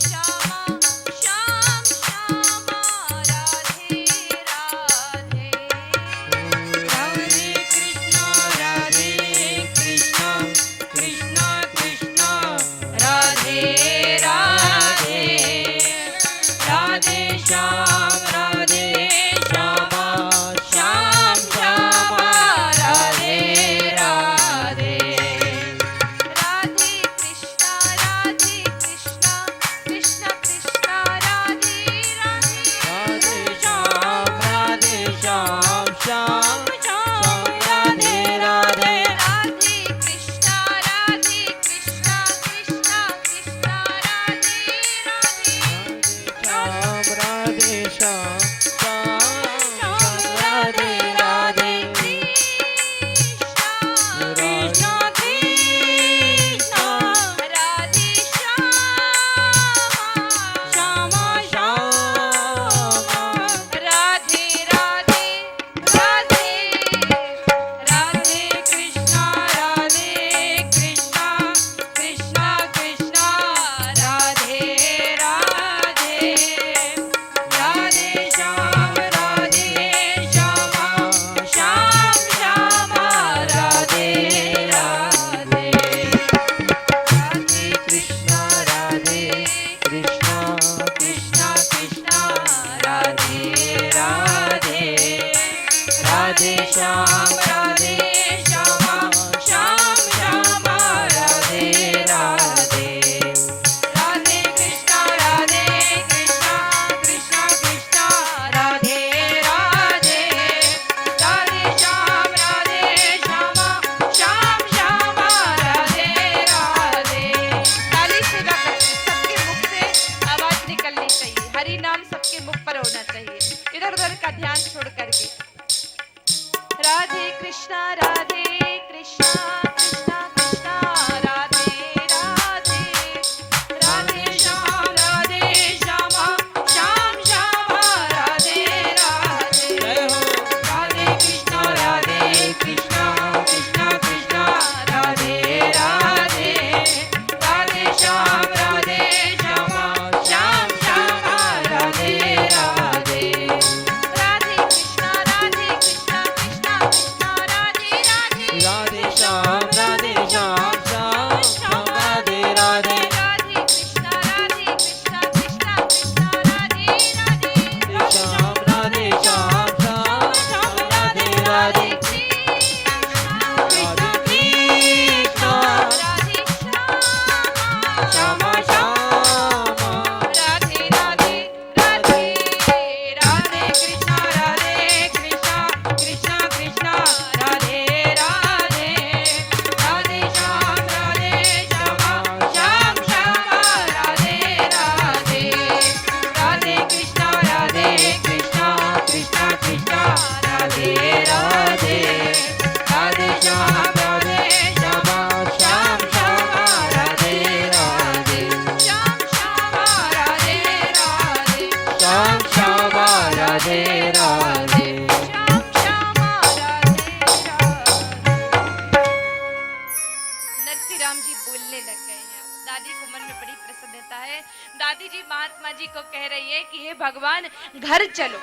श्यामा श्याम श्यामा राधे राधे राधे कृष्णा राधे कृष्णा कृष्णा कृष्णा राधे राधे राधे श्याम राधे श्यामा श्याम श्यामा राधे राधे राधे कृष्णा कृष्णा कृष्णा राधे राधे राधे श्याम राधे श्याम श्याम श्याम राधे राधे राधे कृष्णा कृष्णा कृष्णा राधे राधे श्याम राधे श्याम श्याम राधे राधे कृष्णा कृष्णा राधे श्यामा श्यामा श्यामा राधे राधे राधे राधे कृष्णा कृष्णा कृष्णा कृष्णा राधे राधे राधे श्याम राधे श्यामा श्याम श्यामा राधे राधे राधे कृष्णा कृष्णा कृष्णा कृष्णा राधे राधे राधे श्याम राधे श्यामा श्याम श्यामा राधे राधे राधे कृष्णा कृष्णा कृष्णा कृष्णा राधे राधे राधे श्याम राधे श्यामा श्याम श्यामा राधे राधे ताली से गा करके सबके मुख से आवाज निकलनी चाहिए। हरि नाम सबके मुख पर होना चाहिए, इधर उधर का ध्यान छोड़ करके। राधे कृष्णा कृष्णा कृष्णा राधे राधे राधे श्याम राधे श्यामा श्याम श्यामा राधे राधे जय हो राधे कृष्णा कृष्णा कृष्णा कृष्णा राधे राधे राधे श्याम राधे श्यामा श्याम श्यामा राधे राधे राधे कृष्णा कृष्णा कृष्णा राधे राधे राधे श्याम महात्मा जी को कह रही है कि हे भगवान घर चलो।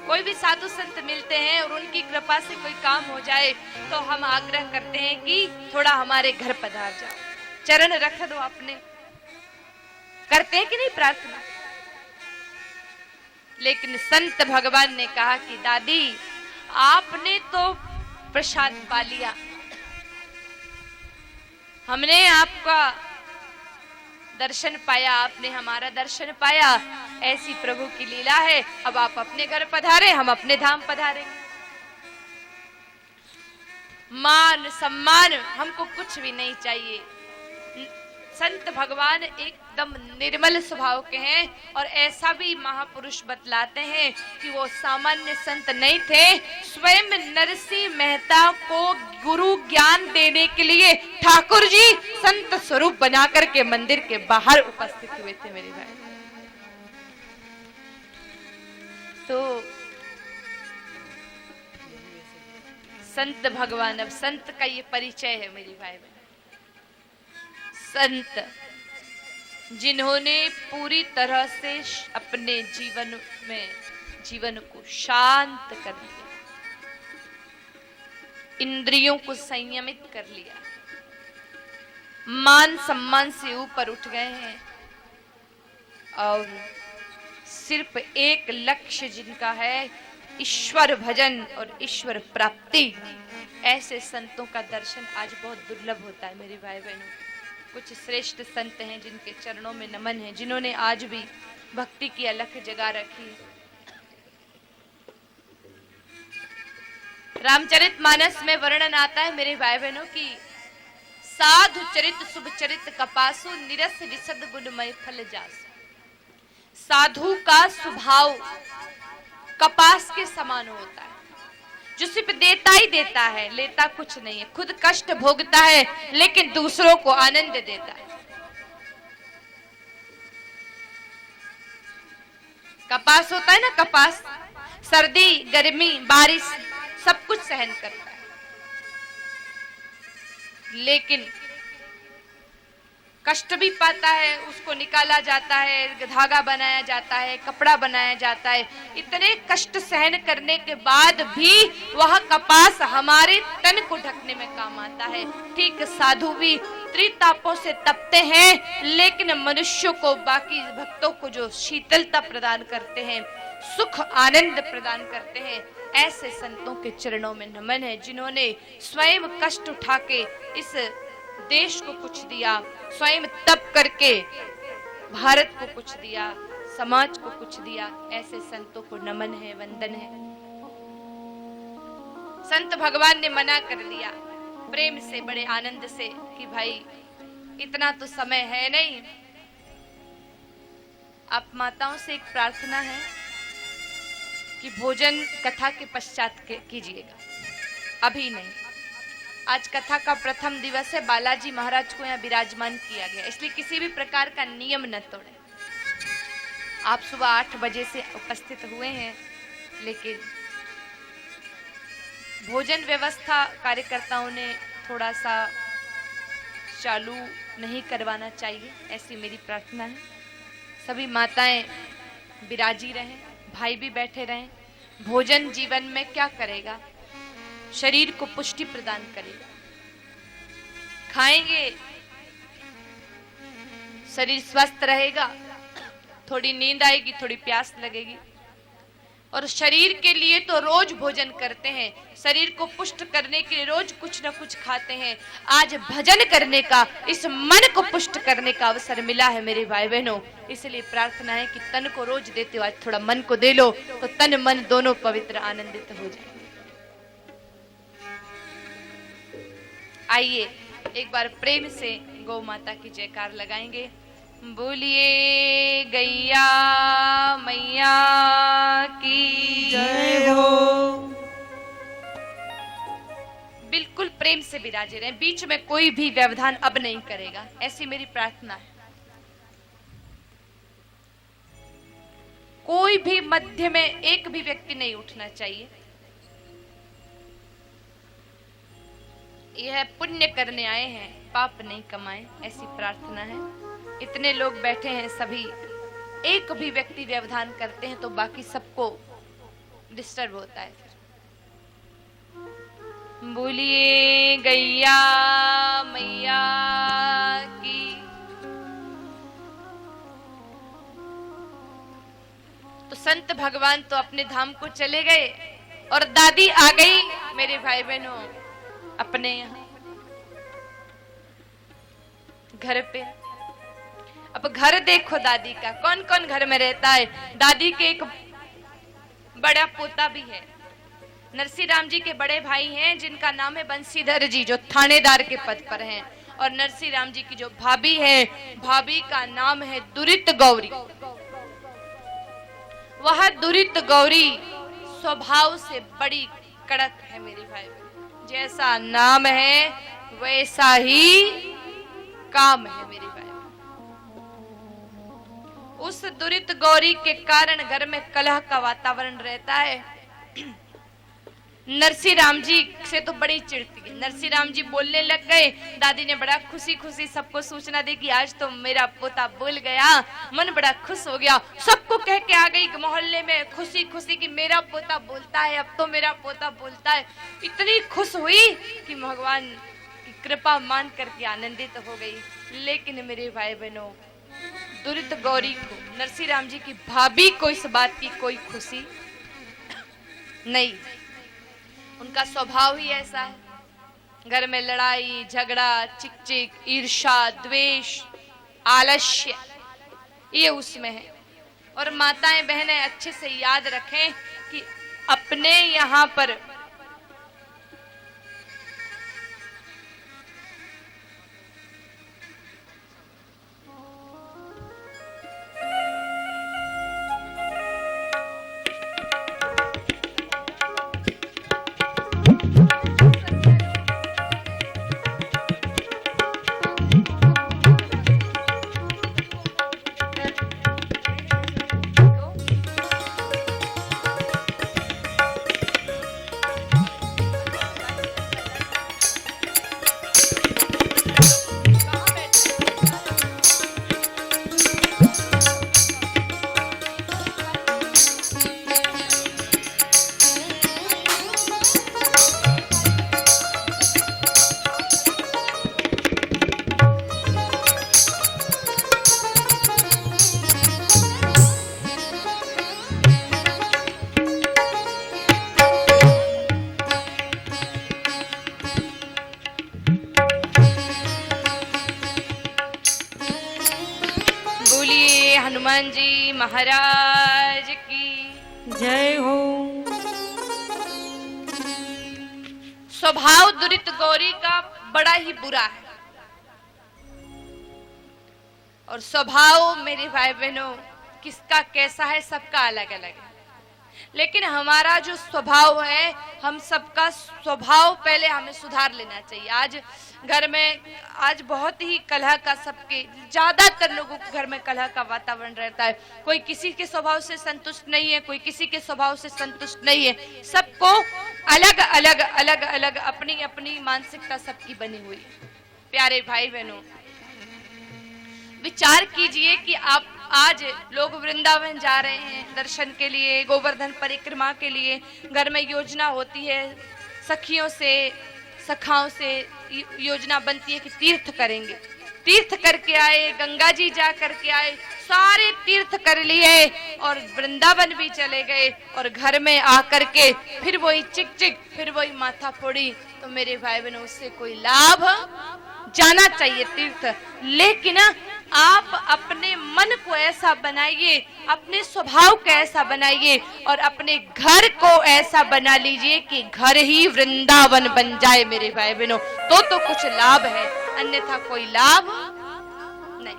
कोई भी साधु संत मिलते हैं और उनकी कृपा से कोई काम हो जाए तो हम आग्रह करते हैं कि थोड़ा हमारे घर पधार जाओ, चरण रख दो अपने। करते हैं कि नहीं प्रार्थना? लेकिन संत भगवान ने कहा कि दादी आपने तो प्रसाद पा लिया, हमने आपका दर्शन पाया, आपने हमारा दर्शन पाया, ऐसी प्रभु की लीला है। अब आप अपने घर पधारे, हम अपने धाम पधारेंगे। मान सम्मान हमको कुछ भी नहीं चाहिए। संत भगवान एकदम निर्मल स्वभाव के हैं और ऐसा भी महापुरुष बतलाते हैं कि वो सामान्य संत नहीं थे। स्वयं नरसिंह मेहता को गुरु ज्ञान देने के लिए ठाकुर जी संत स्वरूप बना करके मंदिर के बाहर उपस्थित हुए थे मेरे भाई। तो संत भगवान, अब संत का ये परिचय है मेरी भाई बहन। संत जिन्होंने पूरी तरह से अपने जीवन को शांत कर लिया, इंद्रियों को संयमित कर लिया, मान सम्मान से ऊपर उठ गए हैं और सिर्फ एक लक्ष्य जिनका है ईश्वर भजन और ईश्वर प्राप्ति। ऐसे संतों का दर्शन आज बहुत दुर्लभ होता है मेरे भाई बहनों। कुछ श्रेष्ठ संत हैं जिनके चरणों में नमन है, जिन्होंने आज भी भक्ति की अलख जगा रखी। रामचरितमानस में वर्णन आता है मेरे भाई बहनों की साधु चरित शुभ चरित कपासु निरस विशद गुणमय फल जासु। साधु का स्वभाव कपास के समान होता है, जो सिर्फ देता ही देता है, लेता कुछ नहीं है। खुद कष्ट भोगता है लेकिन दूसरों को आनंद देता है। कपास होता है ना, कपास सर्दी गर्मी बारिश सब कुछ सहन करता है, लेकिन कष्ट भी पाता है, उसको निकाला जाता है, धागा बनाया जाता है, कपड़ा बनाया जाता है। इतने कष्ट सहन करने के बाद भी वह कपास हमारे तन को ढकने में काम आता है। ठीक साधु भी त्रितापों से तपते हैं लेकिन मनुष्यों को, बाकी भक्तों को जो शीतलता प्रदान करते हैं, सुख आनंद प्रदान करते हैं, ऐसे संतों के चरणों में नमन है जिन्होंने स्वयं कष्ट उठा के इस देश को कुछ दिया, स्वयं तप करके भारत को कुछ दिया, समाज को कुछ दिया। ऐसे संतों को नमन है, वंदन है। संत भगवान ने मना कर दिया प्रेम से, बड़े आनंद से कि भाई इतना तो समय है नहीं। आप माताओं से एक प्रार्थना है कि भोजन कथा के पश्चात कीजिएगा, अभी नहीं। आज कथा का प्रथम दिवस है, बालाजी महाराज को यहाँ विराजमान किया गया, इसलिए किसी भी प्रकार का नियम न तोड़े। आप सुबह 8 बजे से उपस्थित हुए हैं, लेकिन भोजन व्यवस्था कार्यकर्ताओं ने थोड़ा सा चालू नहीं करवाना चाहिए, ऐसी मेरी प्रार्थना है। सभी माताएं विराजी रहें, भाई भी बैठे रहें। भोजन जीवन में क्या करेगा? शरीर को पुष्टि प्रदान करेगा। खाएंगे शरीर स्वस्थ रहेगा, थोड़ी नींद आएगी, थोड़ी प्यास लगेगी। और शरीर के लिए तो रोज भोजन करते हैं, शरीर को पुष्ट करने के लिए रोज कुछ न कुछ खाते हैं। आज भजन करने का, इस मन को पुष्ट करने का अवसर मिला है मेरे भाई बहनों। इसलिए प्रार्थना है कि तन को रोज देते हो, आज थोड़ा मन को दे लो तो तन मन दोनों पवित्र आनंदित हो जाए। आइए एक बार प्रेम से गौ माता की जयकार लगाएंगे। बोलिए गैया मैया की जय हो। बिल्कुल प्रेम से विराजे रहें, बीच में कोई भी व्यवधान अब नहीं करेगा, ऐसी मेरी प्रार्थना है। कोई भी मध्य में एक भी व्यक्ति नहीं उठना चाहिए। यह पुण्य करने आए हैं, पाप नहीं कमाए, ऐसी प्रार्थना है। इतने लोग बैठे हैं, सभी एक भी व्यक्ति व्यवधान करते हैं तो बाकी सबको डिस्टर्ब होता है। बोलिए गैया मैया की। तो संत भगवान तो अपने धाम को चले गए और दादी आ गई मेरे भाई बहनों अपने यहाँ घर पे। अब घर देखो दादी का, कौन कौन घर में रहता है। दादी के एक बड़ा पोता भी है, नरसी राम जी के बड़े भाई हैं जिनका नाम है बंसीधर जी, जो थानेदार के पद पर हैं। और नरसी राम जी की जो भाभी है, भाभी का नाम है दुरित गौरी। वह दुरित गौरी स्वभाव से बड़ी कड़क है मेरे भाई। जैसा नाम है वैसा ही काम है मेरे भाई। उस दुरित गौरी के कारण घर में कलह का वातावरण रहता है। नरसी राम जी से तो बड़ी चिढ़ती है। नरसी राम जी बोलने लग गए। दादी ने बड़ा खुशी खुशी सबको सूचना दी कि आज तो मेरा पोता बोल गया। मन बड़ा खुश हो गया, सबको कह के आ गई मोहल्ले में खुशी खुशी कि मेरा पोता बोलता है, अब तो मेरा पोता बोलता है। इतनी खुश हुई कि भगवान की कृपा मान करके आनंदित हो गई। लेकिन मेरे भाई बहनों, दुरित गौरी को, नरसी राम जी की भाभी को इस बात की कोई खुशी नहीं। उनका स्वभाव ही ऐसा है। घर में लड़ाई झगड़ा, चिक-चिक, ईर्ष्या, द्वेष, आलस्य, ये उसमें है। और माताएं बहनें अच्छे से याद रखें कि अपने यहाँ पर हनुमान जी महाराज की जय हो। स्वभाव दुरित गौरी का बड़ा ही बुरा है। और स्वभाव मेरे भाई बहनों किसका कैसा है, सबका अलग अलग है। लेकिन हमारा जो स्वभाव है, हम सबका स्वभाव पहले हमें सुधार लेना चाहिए। आज घर में आज बहुत ही कलह का, सबके ज्यादातर लोगों के घर में कलह का वातावरण रहता है। कोई किसी के स्वभाव से संतुष्ट नहीं है, कोई किसी के स्वभाव से संतुष्ट नहीं है। सबको अलग अलग अलग अलग अपनी अपनी मानसिकता सबकी बनी हुई है। प्यारे भाई बहनों, विचार कीजिए कि आप आज लोग वृंदावन जा रहे हैं दर्शन के लिए, गोवर्धन परिक्रमा के लिए। घर में योजना होती है, सखियों से सखाओं से योजना बनती है कि तीर्थ करेंगे। तीर्थ करके आए, गंगा जी जा करके आए, सारे तीर्थ कर लिए और वृंदावन भी चले गए। और घर में आकर के फिर वही चिक चिक, फिर वही माथा फोड़ी। तो मेरे भाई बहनों, उससे कोई लाभ, जाना चाहिए तीर्थ, लेकिन आप अपने मन को ऐसा बनाइए, अपने स्वभाव को ऐसा बनाइए और अपने घर को ऐसा बना लीजिए कि घर ही वृंदावन बन जाए मेरे भाई बहनों। तो कुछ लाभ है, अन्यथा कोई लाभ नहीं।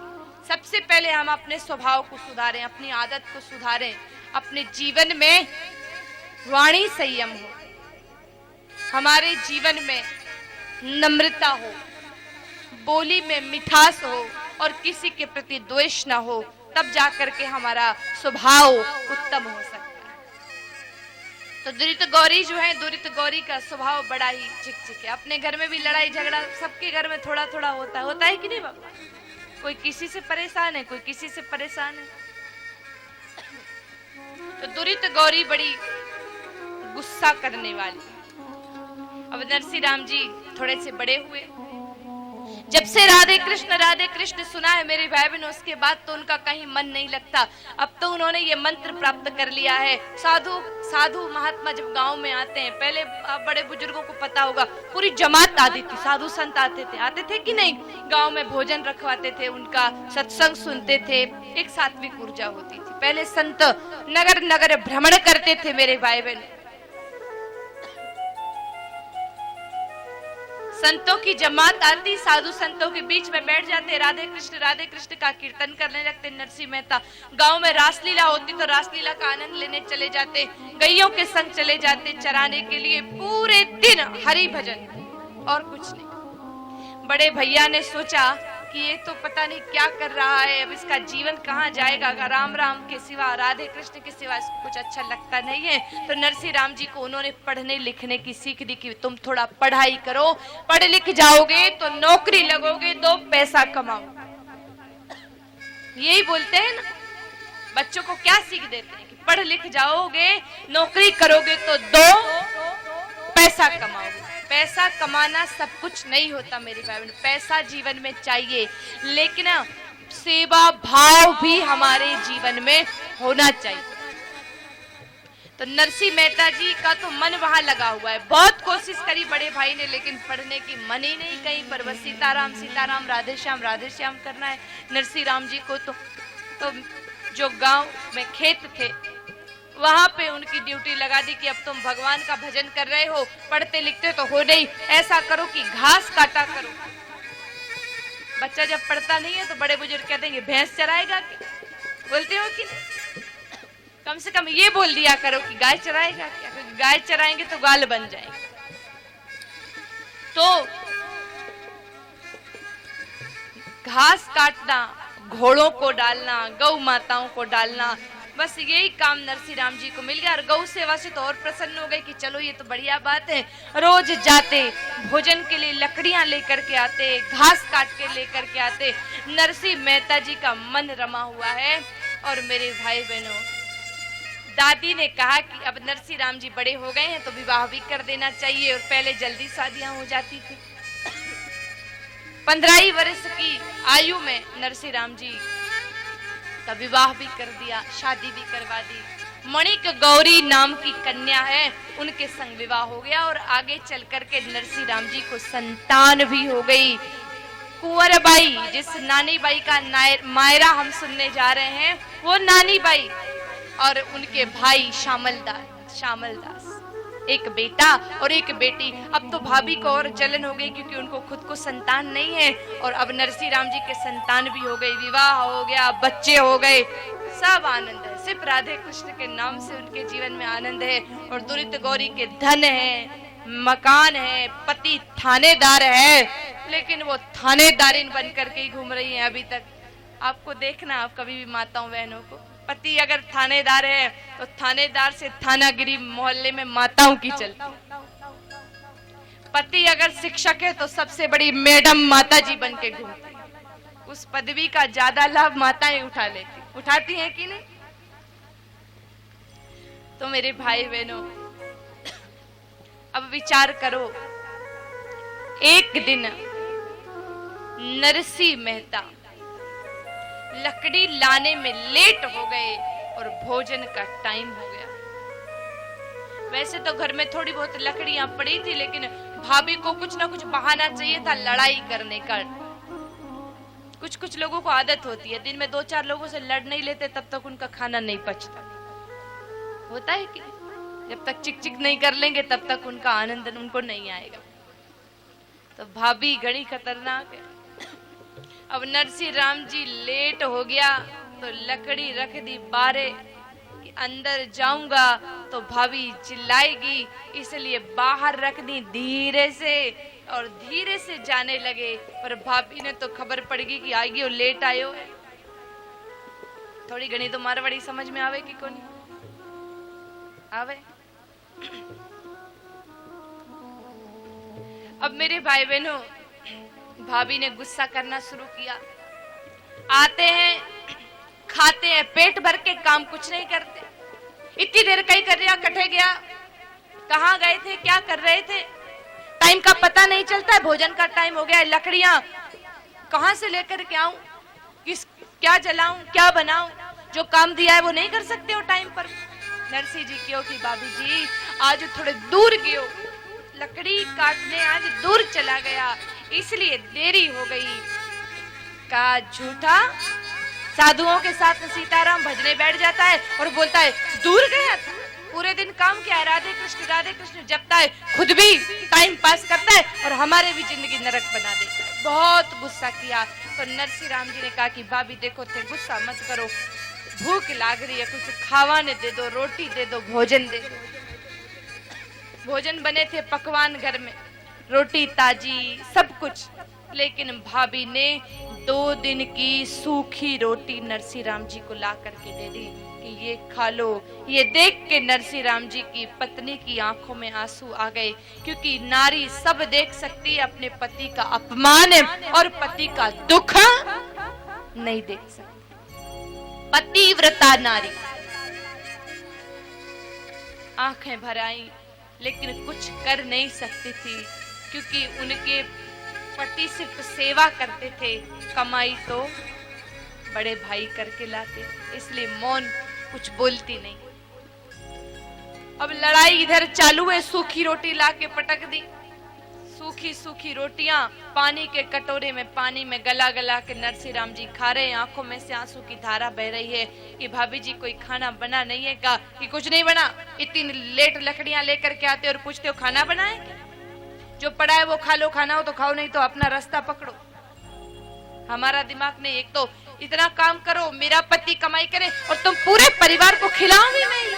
सबसे पहले हम अपने स्वभाव को सुधारें, अपनी आदत को सुधारें, अपने जीवन में वाणी संयम हो, हमारे जीवन में नम्रता हो, बोली में मिठास हो और किसी के प्रति द्वेष ना हो, तब जाकर के हमारा स्वभाव उत्तम हो सकता है। तो दुरित गौरी जो है, दुरित गौरी का स्वभाव बड़ा ही चिकचिक है। अपने घर में भी लड़ाई झगड़ा सबके घर में थोड़ा थोड़ा होता है कि नहीं बाबा? कोई किसी से परेशान है, कोई किसी से परेशान है। तो दुरित गौरी बड़ी गुस्सा करने वाली। अब नरसिंह राम जी थोड़े से बड़े हुए, जब से राधे कृष्ण सुना है मेरे भाई बहनों, उसके बाद तो उनका कहीं मन नहीं लगता। अब तो उन्होंने ये मंत्र प्राप्त कर लिया है। साधु महात्मा जब गांव में आते हैं, पहले बड़े बुजुर्गों को पता होगा, पूरी जमात आती थी, साधु संत आते थे कि नहीं, गांव में भोजन रखवाते थे, उनका सत्संग सुनते थे, एक सात्विक ऊर्जा होती थी। पहले संत नगर नगर भ्रमण करते थे मेरे भाई बहन, संतों की जमात आती, साधु संतों के बीच में बैठ जाते, राधे कृष्ण का कीर्तन करने लगते। नरसिंह मेहता गांव में रासलीला होती तो रासलीला का आनंद लेने चले जाते, गैयों के संग चले जाते चराने के लिए, पूरे दिन हरि भजन और कुछ नहीं। बड़े भैया ने सोचा कि ये तो पता नहीं क्या कर रहा है, अब इसका जीवन कहाँ जाएगा, राम राम के सिवा, राधे कृष्ण के सिवा इसको कुछ अच्छा लगता नहीं है। तो नरसिंह राम जी को उन्होंने पढ़ने लिखने की सीख दी कि तुम थोड़ा पढ़ाई करो, पढ़ लिख जाओगे तो नौकरी लगोगे, 2 पैसा कमाओ। यही बोलते हैं ना बच्चों को, क्या सीख देते हैं कि पढ़ लिख जाओगे, नौकरी करोगे तो 2 पैसा कमाओगे। पैसा कमाना सब कुछ नहीं होता मेरे भाई बहन, पैसा जीवन में चाहिए, लेकिन सेवा भाव भी हमारे जीवन में होना चाहिए। तो नरसिंह मेहता जी का तो मन वहां लगा हुआ है, बहुत कोशिश करी बड़े भाई ने, लेकिन पढ़ने की मन ही नहीं कहीं पर, बस सीताराम राधे श्याम करना है। नरसिंह राम जी को तो जो गांव में खेत थे वहां पे उनकी ड्यूटी लगा दी कि अब तुम भगवान का भजन कर रहे हो, पढ़ते लिखते तो हो नहीं, ऐसा करो कि घास काटा करो। बच्चा जब पढ़ता नहीं है तो बड़े बुजुर्ग कहते हैं भैंस चराएगा क्या, बोलते हो कि नहीं? कम से कम ये बोल दिया करो कि गाय चराएगा क्या, क्योंकि गाय चराएंगे तो गाल बन जाएंगे। तो घास काटना, घोड़ों को डालना, गौ माताओं को डालना, बस यही काम नरसिंह राम जी को मिल गया। और गौ सेवा से तो और प्रसन्न हो गए कि चलो ये तो बढ़िया बात है। रोज जाते, भोजन के लिए लकड़ियां लेकर के आते, घास काट के लेकर के आते। नरसिंह मेहता जी का मन रमा हुआ है। और मेरे भाई बहनों, दादी ने कहा कि अब नरसिंह राम जी बड़े हो गए हैं तो विवाह भी कर देना चाहिए, और पहले जल्दी शादियां हो जाती थी। 15 वर्ष की आयु में नरसिंह राम जी का विवाह भी कर दिया, शादी भी करवा दी। मणिक गौरी नाम की कन्या है, उनके संग विवाह हो गया, और आगे चल करके नरसिंह राम जी को संतान भी हो गई। कुंवर बाई, जिस नानी बाई का मायरा हम सुनने जा रहे हैं, वो नानी बाई और उनके भाई श्यामल दास, एक बेटा और एक बेटी। अब तो भाभी को और जलन हो गई क्योंकि उनको खुद को संतान नहीं है, और अब नरसिंह राम जी के संतान भी हो गई, विवाह हो गया, बच्चे हो गए, सब आनंद है। सिर्फ राधे कृष्ण के नाम से उनके जीवन में आनंद है। और दुरित गौरी के धन है, मकान है, पति थानेदार है, लेकिन वो थानेदारिन बन करके ही घूम रही है अभी तक। आपको देखना, आप कभी भी माताओं बहनों को, पति अगर थानेदार है तो थानेदार से थानागिरी मोहल्ले में माताओं की चलती। पति अगर शिक्षक है तो सबसे बड़ी मैडम माता जी बन के घूमती। उस पदवी का ज्यादा लाभ माताएं उठाती हैं कि नहीं? तो मेरे भाई बहनों, अब विचार करो, एक दिन नरसिंह मेहता लकड़ी लाने में लेट हो गए और भोजन का टाइम हो गया। वैसे तो घर में थोड़ी बहुत लकड़ियां पड़ी थी, लेकिन भाभी को कुछ ना कुछ बहाना चाहिए था लड़ाई करने का। कुछ लोगों को आदत होती है, दिन में 2-4 लोगों से लड़ नहीं लेते तब तक उनका खाना नहीं पचता। होता है कि जब तक चिक नहीं कर लेंगे तब तक उनका आनंद उनको नहीं आएगा। तो भाभी घड़ी खतरनाक है। अब नरसिंह राम जी लेट हो गया तो लकड़ी रख दी बारे कि अंदर जाऊंगा तो भाभी चिल्लाएगी, इसलिए बाहर रख दी धीरे से, और धीरे से जाने लगे। पर भाभी ने तो खबर पड़ गई कि आएगी और लेट आयो है। थोड़ी घनी तो मारवाड़ी समझ में आवे कि कोनी आवे। अब मेरे भाई बहनों, भाभी ने गुस्सा करना शुरू किया। आते हैं, खाते हैं, पेट भर के, काम कुछ नहीं करते। इतनी देर कहीं कर रहा, कटे गया, कहाँ गए थे, क्या कर रहे थे, टाइम का पता नहीं चलता है। भोजन का टाइम हो गया है, लकड़ियां कहां से लेकर के आऊं, क्या जलाऊं, क्या बनाऊं, जो काम दिया है वो नहीं कर सकते हो टाइम पर। नरसिंह जी क्यों कि भाभी जी आज थोड़े दूर गयो, लकड़ी काटने आज दूर चला गया, इसलिए देरी हो गई। का झूठा साधुओं के साथ सीताराम भजने बैठ जाता है और बोलता है दूर गया था, पूरे दिन काम किया, राधे कृष्ण जपता है, खुद भी टाइम पास करता है और हमारे भी जिंदगी नरक बना देता है। बहुत गुस्सा किया तो नरसिंह राम जी ने कहा कि भाभी देखो थे, गुस्सा मत करो, भूख लाग रही है, कुछ खावाने दे दो, रोटी दे दो, भोजन दे दो। भोजन बने थे पकवान घर में, रोटी ताजी सब कुछ, लेकिन भाभी ने 2 दिन की सूखी रोटी नरसिंह राम जी को ला करके दे दी कि ये खा लो। ये देख के नरसिंह राम जी की पत्नी की आंखों में आंसू आ गए, क्योंकि नारी सब देख सकती है, अपने पति का अपमान और पति का दुख नहीं देख सकती। पतिव्रता नारी आंखें भर आई, लेकिन कुछ कर नहीं सकती थी, क्योंकि उनके पति सिर्फ सेवा करते थे, कमाई तो बड़े भाई करके लाते, इसलिए मौन, कुछ बोलती नहीं। अब लड़ाई इधर चालू है, सूखी रोटी लाके पटक दी, सूखी सूखी रोटियां पानी के कटोरे में, पानी में गला गला के नरसिंह राम जी खा रहे हैं, आंखों में से आंसू की धारा बह रही है कि भाभी जी कोई खाना बना नहीं है का, कि कुछ नहीं बना, इतनी लेट लकड़ियां लेकर के आते और पूछते हो खाना बनाए, जो पड़ा है वो खा लो, खाना हो तो खाओ, नहीं तो अपना रास्ता पकड़ो। हमारा दिमाग नहीं, एक तो इतना काम करो, मेरा पति कमाई करे और तुम पूरे परिवार को खिलाओ भी नहीं।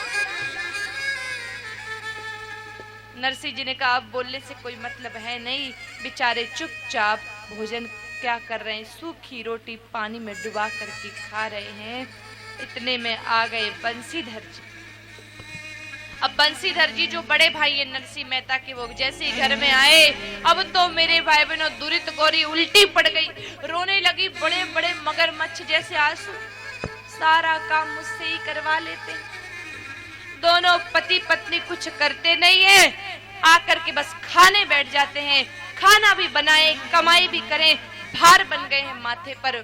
नरसिंह जी ने कहा अब बोलने से कोई मतलब है नहीं, बेचारे चुपचाप भोजन क्या कर रहे हैं, सूखी रोटी पानी में डुबा करके खा रहे हैं। इतने में आ गए बंसीधर जी। अब बंसीधर जी जो बड़े भाई है नरसिंह मेहता के, वो जैसे ही घर में आए, अब तो मेरे भाई बहनों दुरित गौरी उल्टी पड़ गई, रोने लगी, बड़े बड़े मगरमच्छ जैसे आंसू, सारा काम मुझसे ही करवा लेते। दोनों पति पत्नी कुछ करते नहीं है, आकर के बस खाने बैठ जाते हैं, खाना भी बनाए, कमाई भी करें, भार बन गए हैं माथे पर।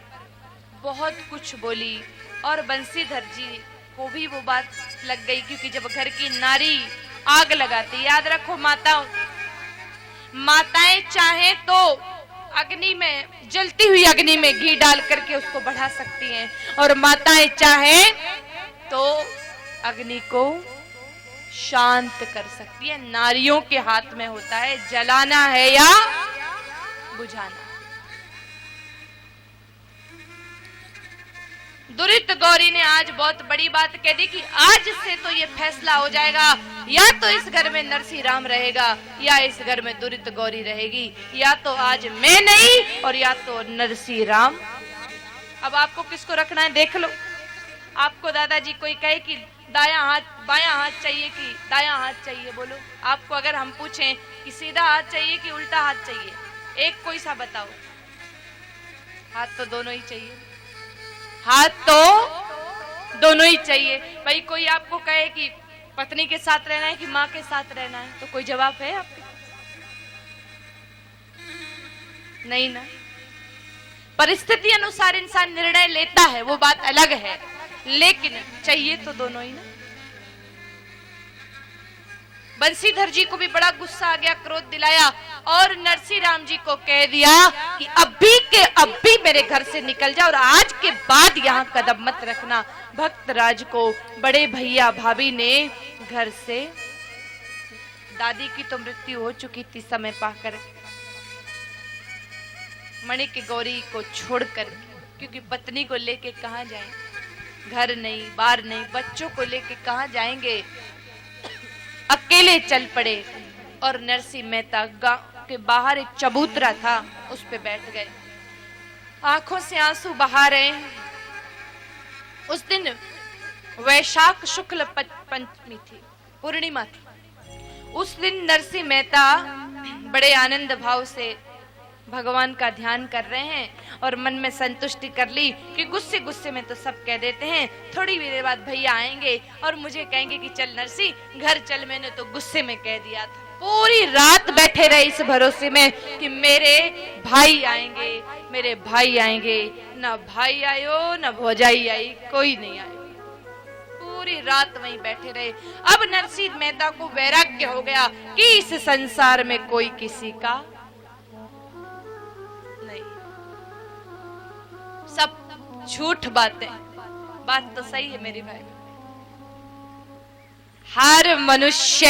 बहुत कुछ बोली और बंसीधर जी को भी वो बात लग गई, क्योंकि जब घर की नारी आग लगाती, याद रखो माताओं, माताएं चाहे तो अग्नि में, जलती हुई अग्नि में घी डाल करके उसको बढ़ा सकती हैं, और माताएं चाहे तो अग्नि को शांत कर सकती है। नारियों के हाथ में होता है जलाना है या बुझाना। दुरित गौरी ने आज बहुत बड़ी बात कह दी कि आज से तो ये फैसला हो जाएगा, या तो इस घर में नरसिंह राम रहेगा या इस घर में दुरित गौरी रहेगी, या तो आज मैं नहीं और या तो नरसिंह राम। अब आपको किसको रखना है देख लो। आपको दादाजी कोई कहे कि दायां हाथ बायां हाथ चाहिए कि दायां हाथ चाहिए, बोलो। आपको अगर हम पूछें कि सीधा हाथ चाहिए कि उल्टा हाथ चाहिए, एक कोई सा बताओ। हाथ तो दोनों ही चाहिए, हाथ तो दोनों ही चाहिए। भाई कोई आपको कहे कि पत्नी के साथ रहना है कि माँ के साथ रहना है, तो कोई जवाब है आपके? नहीं ना। परिस्थिति अनुसार इंसान निर्णय लेता है, वो बात अलग है, लेकिन चाहिए तो दोनों ही ना। बंसीधर जी को भी बड़ा गुस्सा आ गया, क्रोध दिलाया और नरसिंह राम जी को कह दिया कि अभी के अभी मेरे घर से निकल जा और आज के बाद यहाँ कदम मत रखना। भक्त राज को बड़े भैया भाभी ने घर से, दादी की तो मृत्यु हो चुकी थी समय पाकर, मणिक गौरी को छोड़कर, क्योंकि पत्नी को लेके कहाँ जाएं, घर नहीं बार नहीं, बच्चों को लेके कहाँ जाएंगे, अकेले चल पड़े और नरसिंह मेहता गांव के बाहर एक चबूतरा था उस पे बैठ गए, आंखों से आंसू बहा रहे हैं। उस दिन वैशाख शुक्ल पंचमी थी, पूर्णिमा थी। उस दिन नरसिंह मेहता बड़े आनंद भाव से भगवान का ध्यान कर रहे हैं और मन में संतुष्टि कर ली कि गुस्से गुस्से में तो सब कह देते हैं, थोड़ी देर बाद भैया आएंगे और मुझे कहेंगे कि चल नरसी घर चल, मैंने तो गुस्से में कह दिया था। पूरी रात बैठे रहे इस भरोसे में कि मेरे भाई आएंगे, मेरे भाई आएंगे। ना भाई आयो ना भौजाई आई, कोई नहीं आया। पूरी रात वहीं बैठे रहे। अब नरसिंह मेहता को वैराग्य हो गया कि इस संसार में कोई किसी का नहीं, सब झूठ बातें। बात तो सही है मेरी भाई, हर मनुष्य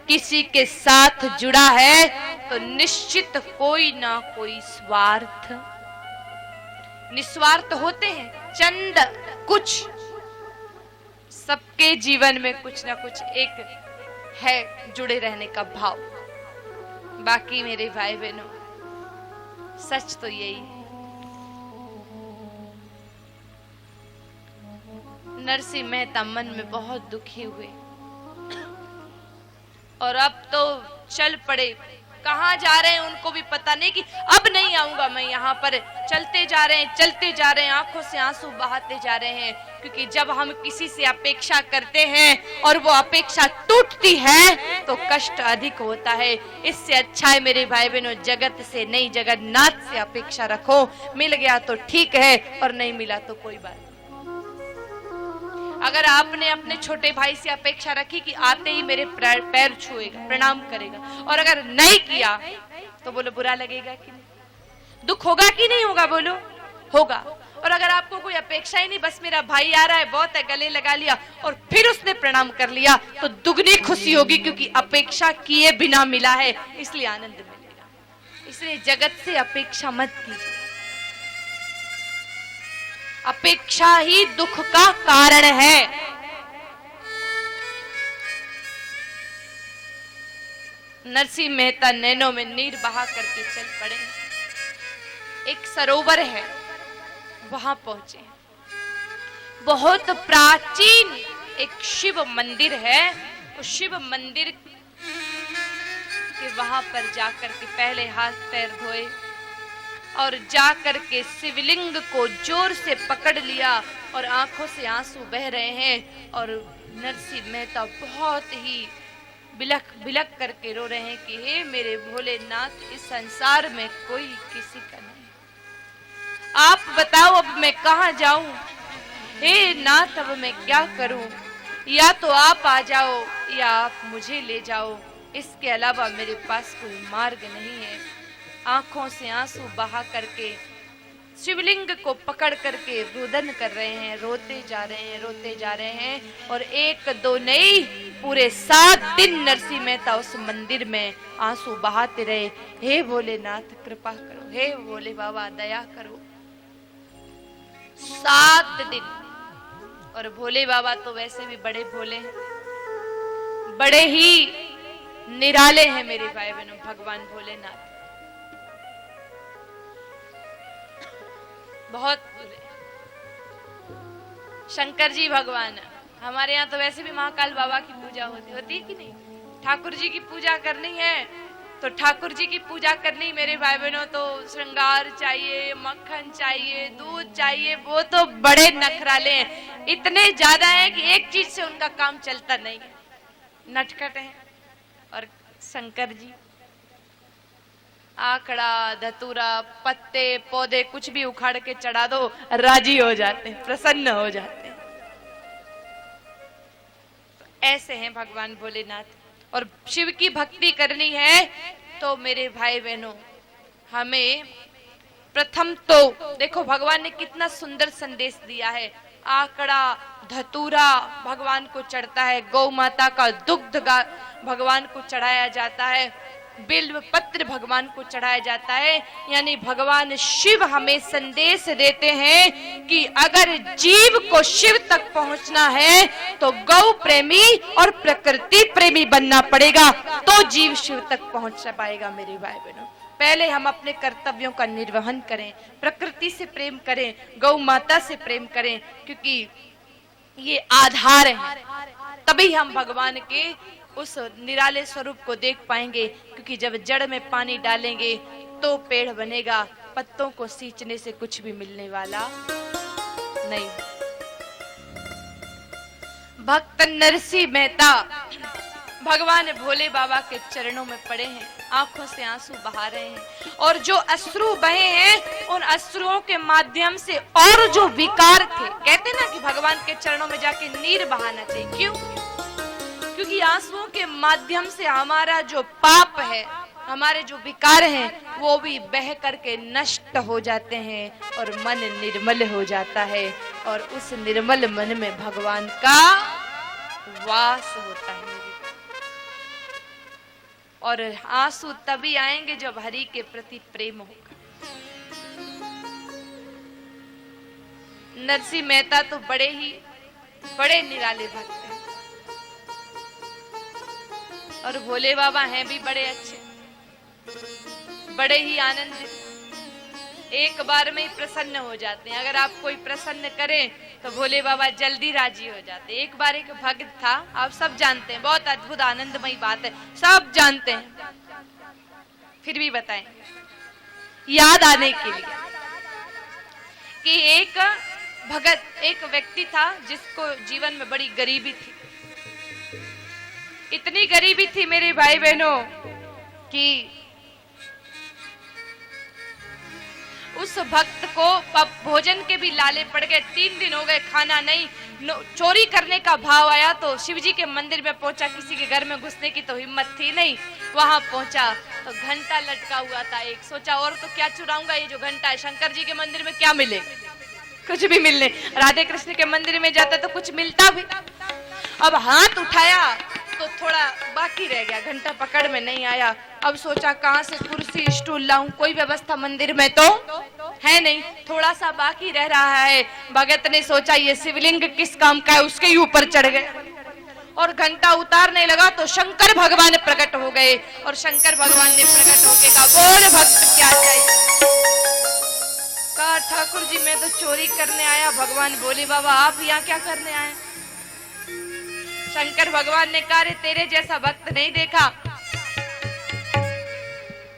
किसी के साथ जुड़ा है तो निश्चित कोई ना कोई स्वार्थ, निस्वार्थ होते हैं चंद कुछ, सबके जीवन में कुछ ना कुछ एक है जुड़े रहने का भाव। बाकी मेरे भाई बहनों सच तो यही है। नरसिंह मेहता मन में बहुत दुखी हुए और अब तो चल पड़े। कहाँ जा रहे हैं उनको भी पता नहीं कि अब नहीं आऊंगा मैं यहाँ पर। चलते जा रहे हैं, चलते जा रहे हैं, आंखों से आंसू बहाते जा रहे हैं, क्योंकि जब हम किसी से अपेक्षा करते हैं और वो अपेक्षा टूटती है तो कष्ट अधिक होता है। इससे अच्छा है मेरे भाई बहनों, जगत से नहीं जगन्नाथ से अपेक्षा रखो। मिल गया तो ठीक है और नहीं मिला तो कोई बात। अगर आपने अपने छोटे भाई से अपेक्षा रखी कि आते ही मेरे पैर छुएगा, प्रणाम करेगा, और अगर नहीं किया तो बोलो बुरा लगेगा कि नहीं, दुख होगा कि नहीं होगा, बोलो होगा। और अगर आपको कोई अपेक्षा ही नहीं, बस मेरा भाई आ रहा है बहुत है, गले लगा लिया और फिर उसने प्रणाम कर लिया तो दुगनी खुशी होगी, क्योंकि अपेक्षा किए बिना मिला है, इसलिए आनंद मिलेगा। इसलिए जगत से अपेक्षा मत कीजिए, अपेक्षा ही दुख का कारण है। नरसिंह मेहता नैनों में नीर बहा करके चल पड़े। एक सरोवर है, वहां पहुंचे। बहुत प्राचीन एक शिव मंदिर है। उस शिव मंदिर के वहां पर जाकर के पहले हाथ पैर धोए और जाकर के शिवलिंग को जोर से पकड़ लिया और आंखों से आंसू बह रहे हैं। और नरसिंह मेहता बहुत ही बिलख बिलख करके रो रहे हैं कि हे मेरे भोलेनाथ, इस संसार में कोई किसी का नहीं, आप बताओ अब मैं कहाँ जाऊं। हे नाथ, अब मैं क्या करूं, या तो आप आ जाओ या आप मुझे ले जाओ, इसके अलावा मेरे पास कोई मार्ग नहीं है। आंखों से आंसू बहा करके शिवलिंग को पकड़ करके रुदन कर रहे हैं, रोते जा रहे हैं, रोते जा रहे हैं। और एक दो नहीं, पूरे 7 दिन नरसिंह मेहता उस मंदिर में आंसू बहाते रहे। हे भोलेनाथ कृपा करो, हे भोले बाबा दया करो। 7 दिन। और भोले बाबा तो वैसे भी बड़े भोले हैं, बड़े ही निराले हैं मेरे भाई बहनों, भगवान भोलेनाथ बहुत बुरे। शंकर जी भगवान, हमारे यहाँ तो वैसे भी महाकाल बाबा की पूजा होती है कि नहीं। ठाकुर जी की पूजा करनी है तो ठाकुर जी की पूजा करनी मेरे भाई बहनों, तो श्रृंगार चाहिए, मक्खन चाहिए, दूध चाहिए, वो तो बड़े नखराले हैं, इतने ज्यादा है कि एक चीज से उनका काम चलता नहीं है, नटखट है। और शंकर जी आकड़ा, धतूरा, पत्ते, पौधे कुछ भी उखाड़ के चढ़ा दो, राजी हो जाते हैं, प्रसन्न हो जाते हैं। ऐसे हैं भगवान भोलेनाथ। और शिव की भक्ति करनी है तो मेरे भाई बहनों, हमें प्रथम तो देखो भगवान ने कितना सुंदर संदेश दिया है। आकड़ा, धतूरा भगवान को चढ़ता है, गौ माता का दुग्ध भगवान को चढ़ाया जाता है, बिल्व पत्र भगवान को चढ़ाया जाता है। यानी भगवान शिव हमें संदेश देते हैं कि अगर जीव को शिव तक पहुंचना है तो गौ प्रेमी और प्रकृति प्रेमी बनना पड़ेगा, तो जीव शिव तक पहुंच पाएगा। मेरे भाई बहनों, पहले हम अपने कर्तव्यों का निर्वहन करें, प्रकृति से प्रेम करें, गौ माता से प्रेम करें, क्योंकि ये आधार है, तभी हम भगवान के उस निराले स्वरूप को देख पाएंगे। क्योंकि जब जड़ में पानी डालेंगे तो पेड़ बनेगा, पत्तों को सींचने से कुछ भी मिलने वाला नहीं। भक्त नरसिंह मेहता भगवान भोले बाबा के चरणों में पड़े हैं, आंखों से आंसू बहा रहे हैं, और जो अश्रु बहे हैं उन अश्रुओं के माध्यम से और जो विकार थे, कहते ना कि भगवान के चरणों में जाके नीर बहाना चाहिए। क्यों? क्योंकि आंसुओं के माध्यम से हमारा जो पाप है, हमारे जो विकार हैं, वो भी बह करके नष्ट हो जाते हैं और मन निर्मल हो जाता है, और उस निर्मल मन में भगवान का वास होता है। और आंसू तभी आएंगे जब हरि के प्रति प्रेम होगा। नरसिंह मेहता तो बड़े निराले भक्त हैं, और भोले बाबा हैं भी बड़े अच्छे, बड़े ही आनंदित, एक बार में ही प्रसन्न हो जाते हैं। अगर आप कोई प्रसन्न करें तो भोले बाबा जल्दी राजी हो जाते हैं। एक बार एक भक्त था, आप सब जानते हैं, बहुत अद्भुत आनंदमयी बात है, सब जानते हैं, फिर भी बताएं याद आने के लिए, कि एक भगत, एक व्यक्ति था जिसको जीवन में बड़ी गरीबी थी। इतनी गरीबी थी मेरे भाई बहनों कि उस भक्त को भोजन के भी लाले पड़ गए। 3 दिन हो गए खाना नहीं, चोरी करने का भाव आया तो शिव जी के मंदिर में पहुंचा, किसी के घर में घुसने की तो हिम्मत थी नहीं। वहां पहुंचा तो घंटा लटका हुआ था एक, सोचा और तो क्या चुराऊंगा, ये जो घंटा है, शंकर जी के मंदिर में क्या मिले, कुछ भी मिलने, राधे कृष्ण के मंदिर में जाता तो कुछ मिलता भी। अब हाथ उठाया तो थोड़ा बाकी रह गया, घंटा पकड़ में नहीं आया। अब सोचा कहां से कुर्सी स्टूल लाऊं, कोई व्यवस्था मंदिर में तो है नहीं, थोड़ा सा बाकी रह रहा है। भगत ने सोचा ये शिवलिंग किस काम का है, उसके ही ऊपर चढ़ गए, और घंटा उतारने लगा तो शंकर भगवान प्रकट हो गए, और शंकर भगवान ने प्रकट होके कहा, बोल भक्त क्या चाहिए। कहा ठाकुर जी मैं तो चोरी करने आया। भगवान बोले बाबा आप यहाँ क्या करने आए। शंकर भगवान ने कहा तेरे जैसा भक्त नहीं देखा।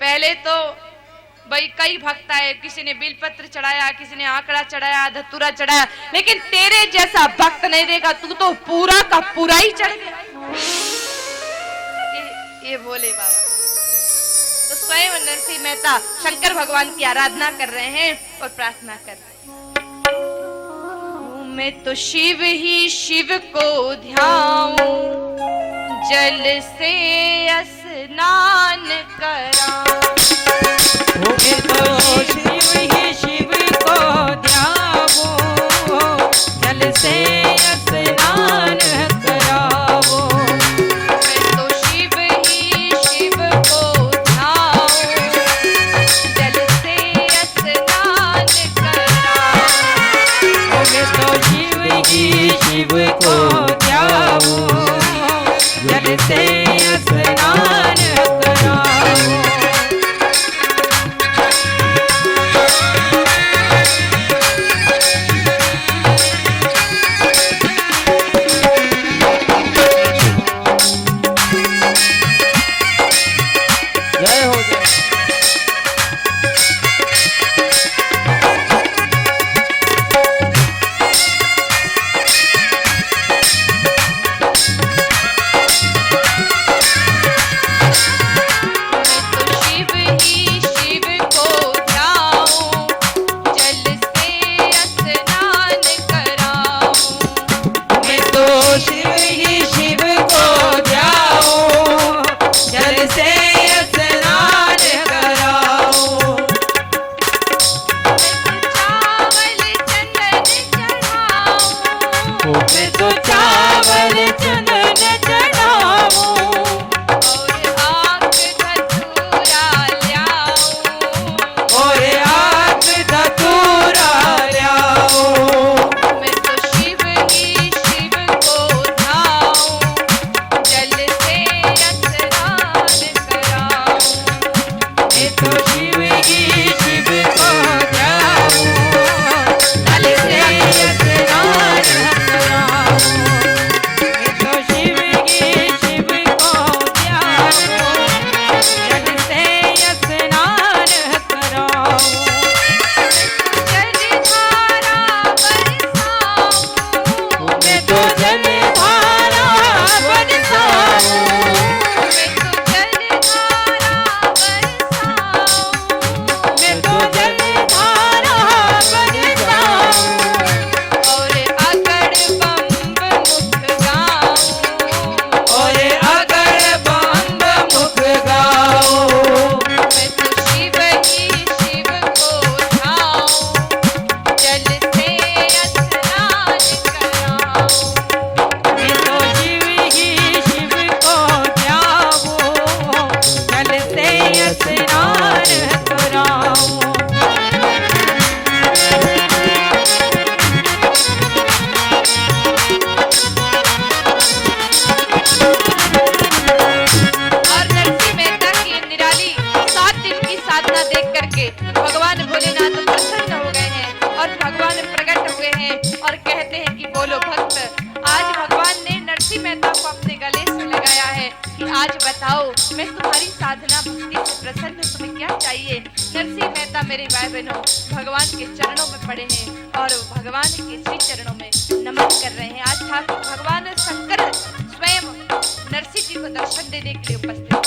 पहले तो भाई कई भक्त आए, किसी ने बिलपत्र चढ़ाया, किसी ने आंकड़ा चढ़ाया, धतूरा चढ़ाया, लेकिन तेरे जैसा भक्त नहीं देखा, तू तो पूरा का पूरा ही चढ़ गया। ये बोले बाबा। तो स्वयं नरसिंह मेहता शंकर भगवान की आराधना कर रहे हैं और प्रार्थना कर रहे हैं, मैं तो शिव ही शिव को ध्याऊं, जल से स्नान कराऊं। मैं तो शिव ही शिव को ध्याऊं, जल से स्नान कराऊं। मैं तो शिव ही शिव को ध्याऊं, जल से स्नान कराऊं। मैं तो शिव ही शिव को ध्याऊं, जल से स्नान कराऊं। जय हो जय। आज बताओ, मैं तुम्हारी साधना भक्ति से प्रसन्न हूँ, तुम्हें क्या चाहिए? नरसिंह मेहता मेरे भाई बहनों भगवान के चरणों में पड़े हैं और भगवान के श्री चरणों में नमन कर रहे हैं। आज ठाकुर भगवान शंकर स्वयं नरसिंह जी को दर्शन देने के लिए उपस्थित हैं।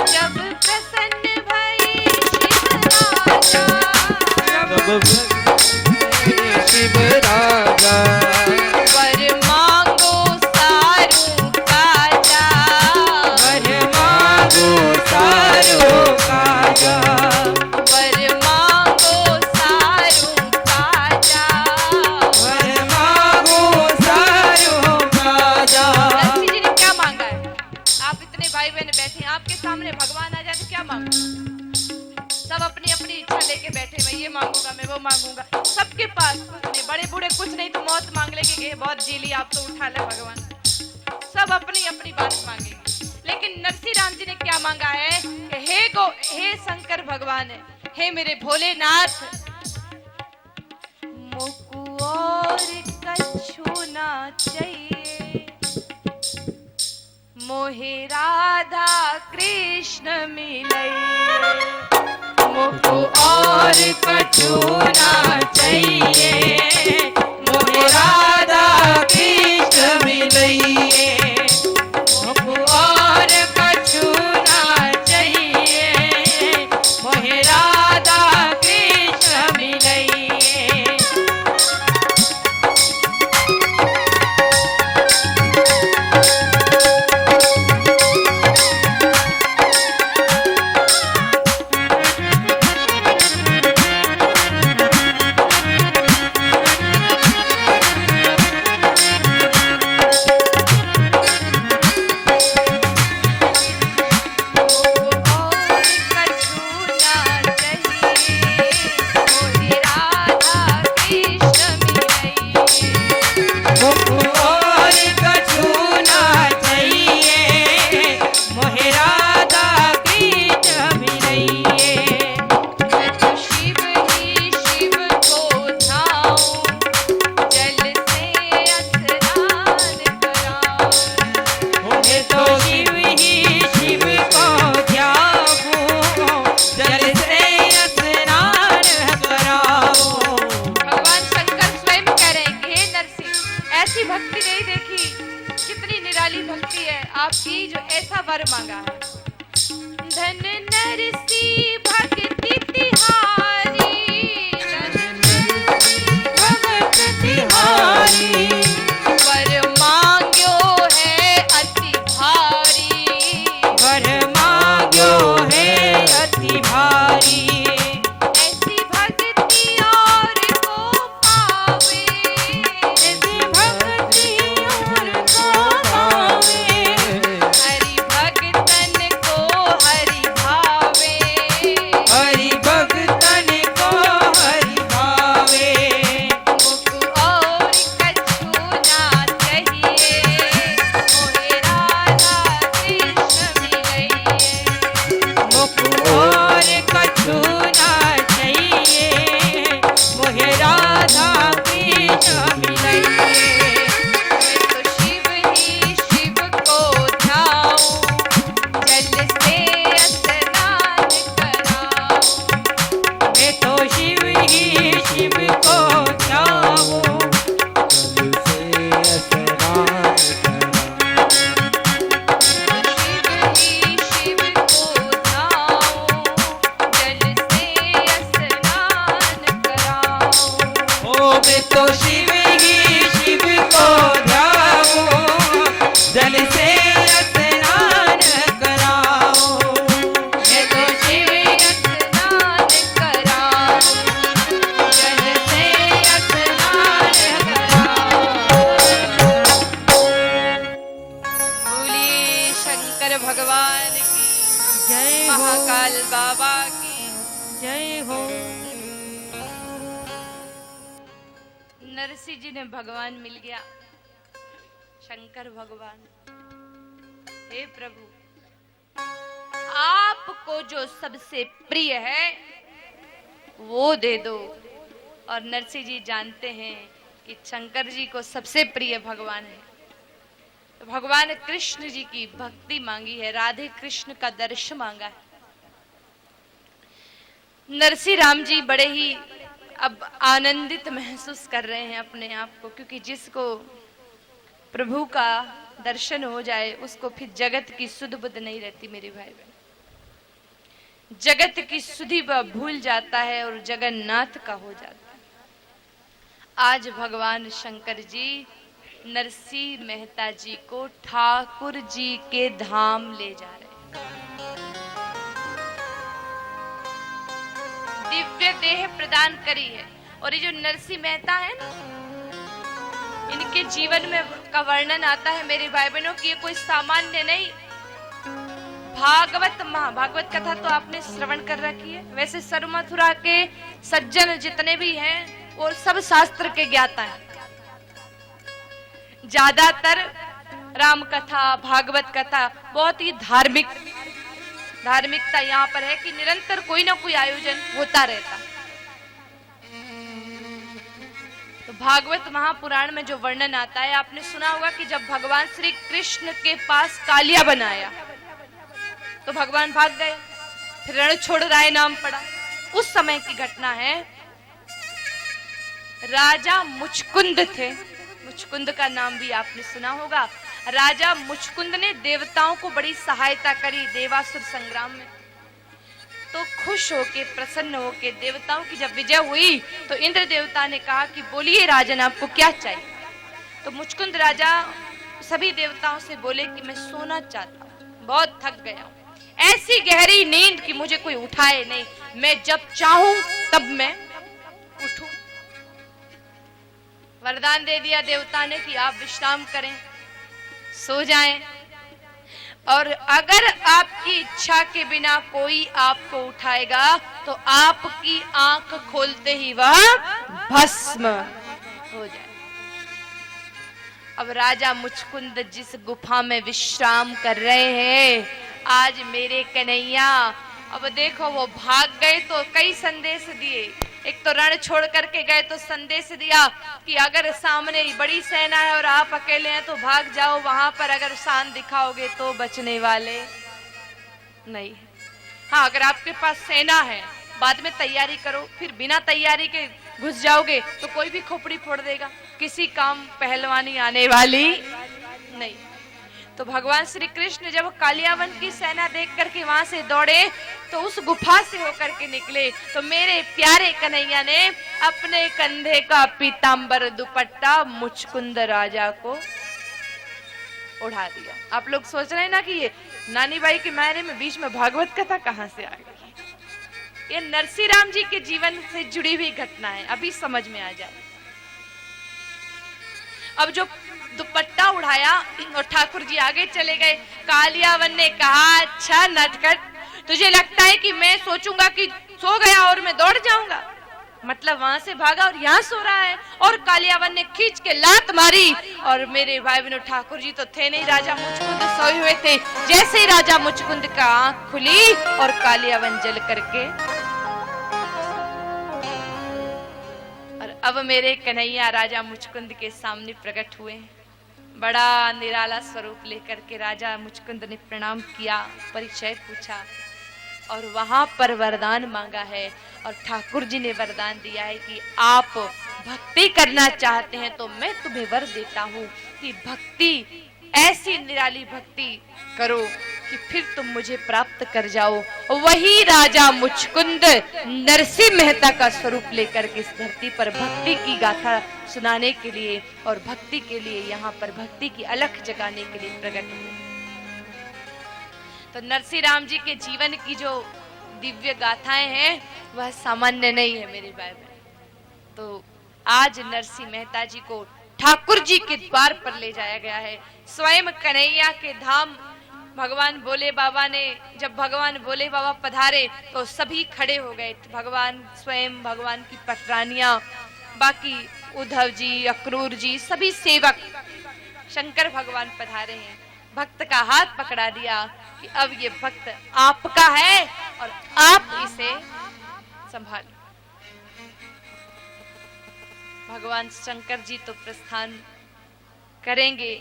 जब प्रसन्न भई शिव राजा, वर मांगो सारू काजा, वर मांगो सारू काजा, वर मांगो सारू काजा, वर मांगो सारू काजा। नरसिंह जी ने क्या मांगा है? आप इतने भाई बहन बैठे हैं, आपके सामने भगवान आ जाए तो क्या मांगो? सब अपनी अपनी इच्छा लेके बैठे, मैं ये मांगूंगा, मैं वो मांगूंगा। सबके पास कुछ नहीं, बड़े बूढ़े कुछ नहीं तो मौत मांग लेके बहुत जी ली, आप तो उठा ले भगवान। सब अपनी अपनी बात मांगेंगे, लेकिन नरसिंह राम जी ने क्या मांगा है कि हे शंकर भगवान है, हे मेरे भोलेनाथ, मुझको और कछु ना चाहिए, मोहे राधा कृष्ण मिले, मुझको और कछु ना चाहिए, मोहे राधा कृष्ण मिलइए, मुझको और कछु ना चाहिए, मोहे राधा कृष्ण मिलइए। भक्ति नहीं देखी, कितनी निराली भक्ति है आपकी जो ऐसा वर मांगा है। धन नरसी भक्ति तिहारी, धन भक्ति तिहारी, वर मांग्यो है अति भारी, वर मांग्यो है अति भारी, महाकाल बाबा की जय हो। नरसिंह जी ने भगवान मिल गया, शंकर भगवान। हे प्रभु, आपको जो सबसे प्रिय है वो दे दो। और नरसिंह जी जानते हैं कि शंकर जी को सबसे प्रिय भगवान है। तो भगवान कृष्ण जी की भक्ति मांगी है, राधे कृष्ण का दर्शन मांगा है। नरसिंह राम जी बड़े ही अब आनंदित महसूस कर रहे हैं अपने आप को, क्योंकि जिसको प्रभु का दर्शन हो जाए उसको फिर जगत की सुध बुध नहीं रहती मेरे भाई बहन। जगत की सुधि वह भूल जाता है और जगन्नाथ का हो जाता है। आज भगवान शंकर जी नरसिंह मेहता जी को ठाकुर जी के धाम ले जा रहे हैं। दिव्य देह प्रदान करी है। और ये जो नरसिंह मेहता है ना, इनके जीवन में का वर्णन आता है मेरे भाई बहनों की ये कोई सामान्य नहीं। भागवत महाभागवत कथा तो आपने श्रवण कर रखी है। वैसे सर्व मथुरा के सज्जन जितने भी हैं वो सब शास्त्र के ज्ञाता हैं। ज्यादातर राम कथा भागवत कथा बहुत ही धार्मिकता यहाँ पर है कि निरंतर कोई ना कोई आयोजन होता रहता। तो भागवत महापुराण में जो वर्णन आता है, आपने सुना होगा कि जब भगवान श्री कृष्ण के पास कालिया बनाया तो भगवान भाग गए, फिर रण छोड़ राय नाम पड़ा। उस समय की घटना है। राजा मुचकुंद थे, मुचकुंद का नाम भी आपने सुना होगा। राजा मुचकुंद ने देवताओं को बड़ी सहायता करी देवासुर संग्राम में। तो खुश होके प्रसन्न होके देवताओं की जब विजय हुई तो इंद्र देवता ने कहा कि बोलिए राजन आपको क्या चाहिए। तो मुचकुंद राजा सभी देवताओं से बोले कि मैं सोना चाहता हूँ, बहुत थक गया हूँ, ऐसी गहरी नींद कि मुझे कोई उठाए नहीं, मैं जब चाहूं तब मैं उठूं। वरदान दे दिया देवता ने कि आप विश्राम करें, सो जाएं, और अगर आपकी इच्छा के बिना कोई आपको उठाएगा तो आपकी आंख खोलते ही वह भस्म हो जाए। अब राजा मुचकुंद जिस गुफा में विश्राम कर रहे हैं, आज मेरे कन्हैया, अब देखो वो भाग गए तो कई संदेश दिए। एक तो रण छोड़ करके गए तो संदेश दिया कि अगर सामने बड़ी सेना है और आप अकेले हैं तो भाग जाओ, वहां पर अगर शान दिखाओगे तो बचने वाले नहीं है। हाँ, अगर आपके पास सेना है बाद में तैयारी करो, फिर बिना तैयारी के घुस जाओगे तो कोई भी खोपड़ी फोड़ देगा, किसी काम पहलवानी आने वाली नहीं। तो भगवान श्री कृष्ण जब कालियावन की सेना देख करके वहां से दौड़े तो उस गुफा से होकर के निकले तो मेरे प्यारे कन्हैया ने अपने कंधे का पीतांबर दुपट्टा मुचकुंद राजा को उड़ा दिया। आप लोग सोच रहे हैं ना कि ये नानी बाई के मायने में बीच में भागवत कथा कहां से आ गई। ये नरसिंह राम जी के जीवन से जुड़ी हुई घटना है, अभी समझ में आ जाए। अब जो दुपट्टा उड़ाया और ठाकुर जी आगे चले गए। कालियावन ने कहा, अच्छा नटखट, तुझे लगता है कि मैं सोचूंगा कि सो गया और मैं दौड़ जाऊंगा? मतलब वहां से भागा और यहाँ सो रहा है। और कालियावन ने खींच के लात मारी और मेरे भाई बहनों ठाकुर जी तो थे नहीं, राजा मुचकुंद सोए हुए थे। जैसे ही राजा मुचकुंद का आंख खुली और कालियावन जल करके, और अब मेरे कन्हैया राजा मुचकुंद के सामने प्रकट हुए। बड़ा निराला स्वरूप लेकर के राजा मुचकुंद ने प्रणाम किया, परिचय पूछा और वहां पर वरदान मांगा है। और ठाकुर जी ने वरदान दिया है कि आप भक्ति करना चाहते हैं तो मैं तुम्हें वर देता हूँ कि भक्ति, ऐसी निराली भक्ति करो कि फिर तुम मुझे प्राप्त कर जाओ। वही राजा मुचकुंद नरसिंह मेहता का स्वरूप लेकर के इस धरती पर भक्ति की गाथा सुनाने के लिए और भक्ति के लिए, यहाँ पर भक्ति की अलख जगाने के लिए प्रकट हुए। तो नरसिंह राम जी के जीवन की जो दिव्य गाथाएं हैं वह सामान्य नहीं है मेरे भाई बहन। तो आज नरसिंह मेहता जी को ठाकुर जी के द्वार पर ले जाया गया है। स्वयं कन्हैया के धाम भगवान भोले बाबा ने, जब भगवान भोले बाबा पधारे तो सभी खड़े हो गए। भगवान स्वयं, भगवान की पटरानियां, बाकी उद्धव जी, अक्रूर जी, सभी सेवक, शंकर भगवान पधारे हैं। भक्त का हाथ पकड़ा दिया कि अब ये भक्त आपका है और आप इसे संभालें। भगवान शंकर जी तो प्रस्थान करेंगे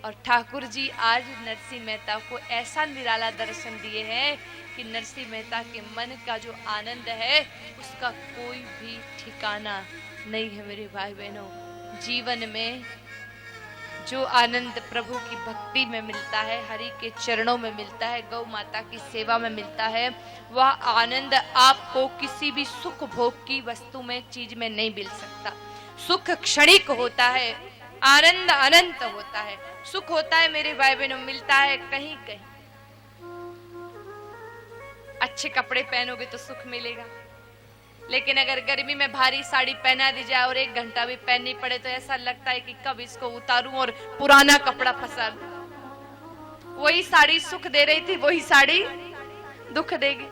और ठाकुर जी आज नरसिंह मेहता को ऐसा निराला दर्शन दिए हैं कि नरसिंह मेहता के मन का जो आनंद है उसका कोई भी ठिकाना नहीं है। मेरे भाई बहनों, जीवन में जो आनंद प्रभु की भक्ति में मिलता है, हरि के चरणों में मिलता है, गौ माता की सेवा में मिलता है, वह आनंद आपको किसी भी सुख भोग की वस्तु में, चीज में नहीं मिल सकता। सुख क्षणिक होता है, आनंद अनंत होता है। सुख होता है मेरे भाई बहनों, मिलता है कहीं कहीं। अच्छे कपड़े पहनोगे तो सुख मिलेगा, लेकिन अगर गर्मी में भारी साड़ी पहना दी जाए और 1 घंटा भी पहननी पड़े तो ऐसा लगता है कि कब इसको उतारूं और पुराना कपड़ा फंसा लूं। वही साड़ी सुख दे रही थी, वही साड़ी दुख देगी।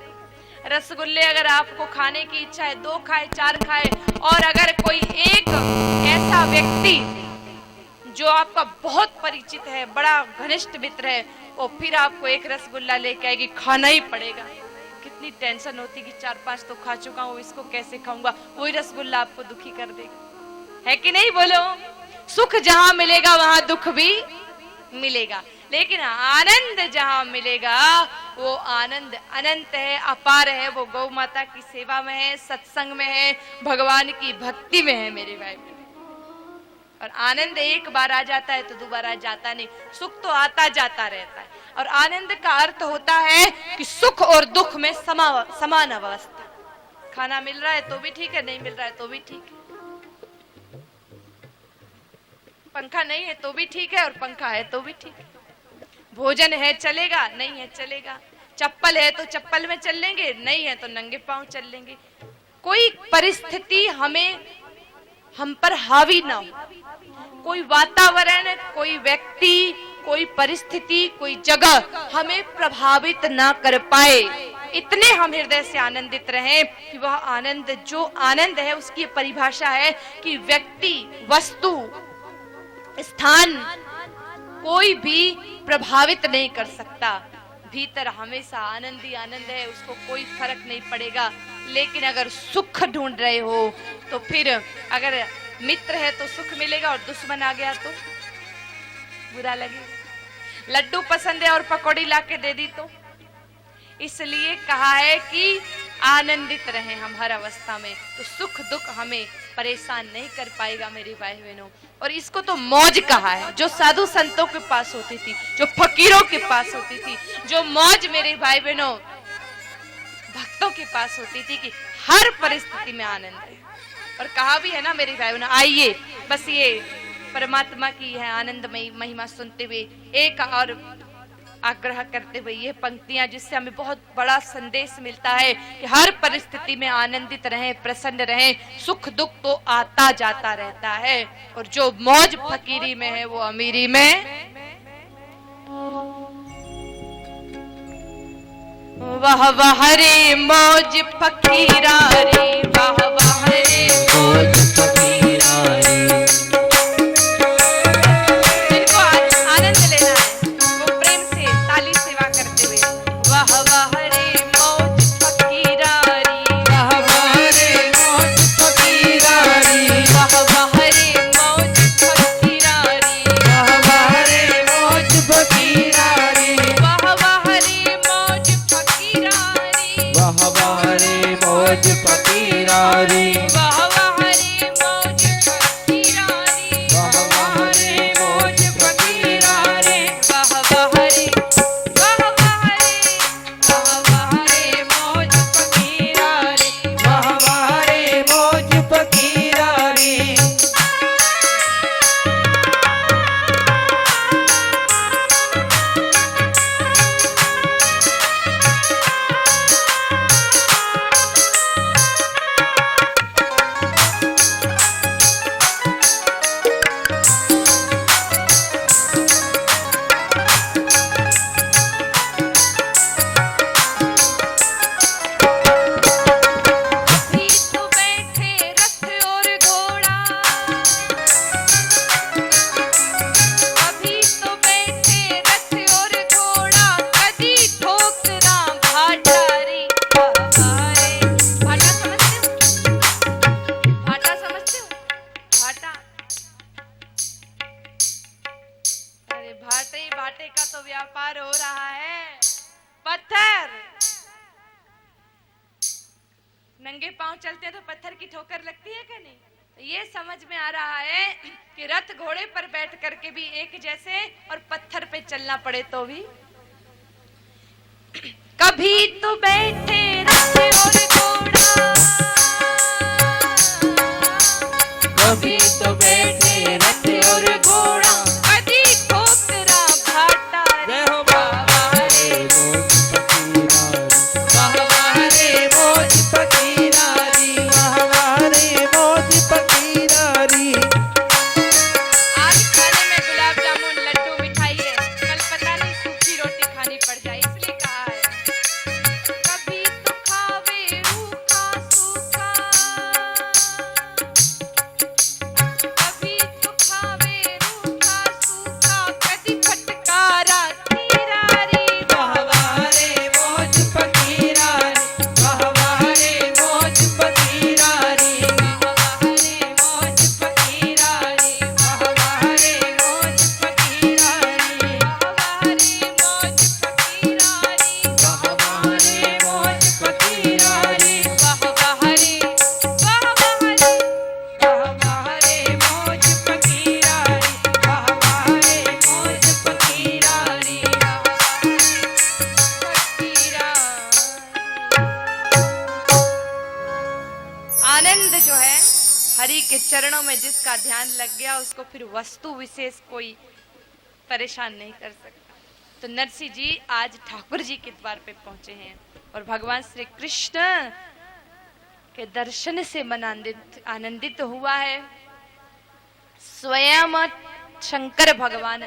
रसगुल्ले अगर आपको खाने की इच्छा है, 2 खाए 4 खाए, और अगर कोई एक ऐसा व्यक्ति जो आपका बहुत परिचित है, बड़ा घनिष्ठ मित्र है, वो फिर आपको एक रसगुल्ला लेके आएगी, खाना ही पड़ेगा। कितनी टेंशन होती कि 4-5 तो खा चुका हूँ, इसको कैसे खाऊंगा। वही रसगुल्ला आपको दुखी कर देगा, है कि नहीं बोलो। सुख जहां मिलेगा वहां दुख भी मिलेगा, लेकिन आनंद जहां मिलेगा वो आनंद अनंत है, अपार है। वो गौ माता की सेवा में है, सत्संग में है, भगवान की भक्ति में है मेरे भाई। और आनंद एक बार आ जाता है तो दोबारा जाता नहीं। सुख तो आता जाता रहता है, और आनंद का अर्थ होता है कि सुख और दुख में समान अवस्था। खाना मिल रहा है तो भी ठीक है, नहीं मिल रहा है तो भी ठीक है। पंखा नहीं है तो भी ठीक है, और पंखा है तो भी ठीक है। भोजन है चलेगा, नहीं है चलेगा। चप्पल है तो चप्पल में चल लेंगे, नहीं है तो नंगे पांव चल लेंगे। कोई परिस्थिति हम पर हावी ना हो, कोई वातावरण, कोई व्यक्ति, कोई परिस्थिति, कोई जगह हमें प्रभावित ना कर पाए। इतने हम हृदय से आनंदित रहें कि वह आनंद, जो आनंद है उसकी परिभाषा है कि व्यक्ति, वस्तु, स्थान कोई भी प्रभावित नहीं कर सकता। भीतर हमेशा आनंद ही आनंद है, उसको कोई फर्क नहीं पड़ेगा। लेकिन अगर सुख ढूंढ रहे हो तो फिर अगर मित्र है तो सुख मिलेगा, और दुश्मन आ गया तो बुरा लगेगा। लड्डू पसंद है और पकौड़ी लाके दे दी तो। इसलिए कहा है कि आनंदित रहें हम हर अवस्था में, तो सुख दुख हमें परेशान नहीं कर पाएगा मेरे भाई बहनों। और इसको तो मौज कहा है, जो साधु संतों के पास होती थी, जो फकीरों के पास होती थी, जो मौज मेरे भाई बहनों भक्तों के पास होती थी कि हर परिस्थिति में आनंद है। और कहा भी है ना मेरे भाई बहनों, आइए बस ये परमात्मा की है आनंदमयी महिमा सुनते हुए एक और आग्रह करते हुए ये पंक्तियां, जिससे हमें बहुत बड़ा संदेश मिलता है कि हर परिस्थिति में आनंदित रहें, प्रसन्न रहें। सुख दुख तो आता जाता रहता है, और जो मौज फकीरी में है वो अमीरी में वाह वाह रे मौज फकीरा रे, वाह वाह रे मौज फकीरा रे। जिनको आनंद लेना है वो प्रेम से ताली सेवा करते हुए वाह वाह रे मौज फकीरा रे, वाह वाह रे मौज फकीरा रे, वाह वाह रे मौज फकीरा रे, वाह वाह रे मौज फकीरा रे, वाह वाह रे मौज फकीरा रे, वाह वाह रे मौज फकीरा रे। कांटे का तो व्यापार हो रहा है। पत्थर, नंगे पांव चलते हैं तो पत्थर की ठोकर लगती है क्या नहीं? तो ये समझ में आ रहा है कि रथ घोड़े पर बैठ करके भी एक जैसे और पत्थर पे चलना पड़े तो भी। कभी तो बैठे रथ और घोड़ा, कभी तो बैठे रथ और घोड़ा, कभी ठोकरा भाटा रे। जय हो बाबा रे मौज फकीरारी, वाहवारे मौज फकीरारी। आज खाने में गुलाब जामुन लड्डू मिठाई है, कल पता नहीं सूखी रोटी खानी पड़ जाए, इसलिए कहा है कभी तो खावे रूखा सूखा, कभी तो खावे रूखा सूखा, कभी फटकारा खीरारी। वाहवारे मौज फकीरारी, वाहवारे मौज फकीरारी, वाहवारे मौज फकीरारी, वाहवारे मौज फकीरारी, वाहवारी मौज फकीरारी, वाहवारे मौज फकीरारी, वाहवारी मौज फकीरारी, वाहवारे आनंद जो है हरि के चरणों में जिसका ध्यान लग गया उसको फिर वस्तु विशेष कोई परेशान नहीं कर सकता। तो नरसिंह जी आज ठाकुर जी के द्वार पे पहुंचे हैं और भगवान श्री कृष्ण के दर्शन से मन आनंदित हुआ है। स्वयं शंकर भगवान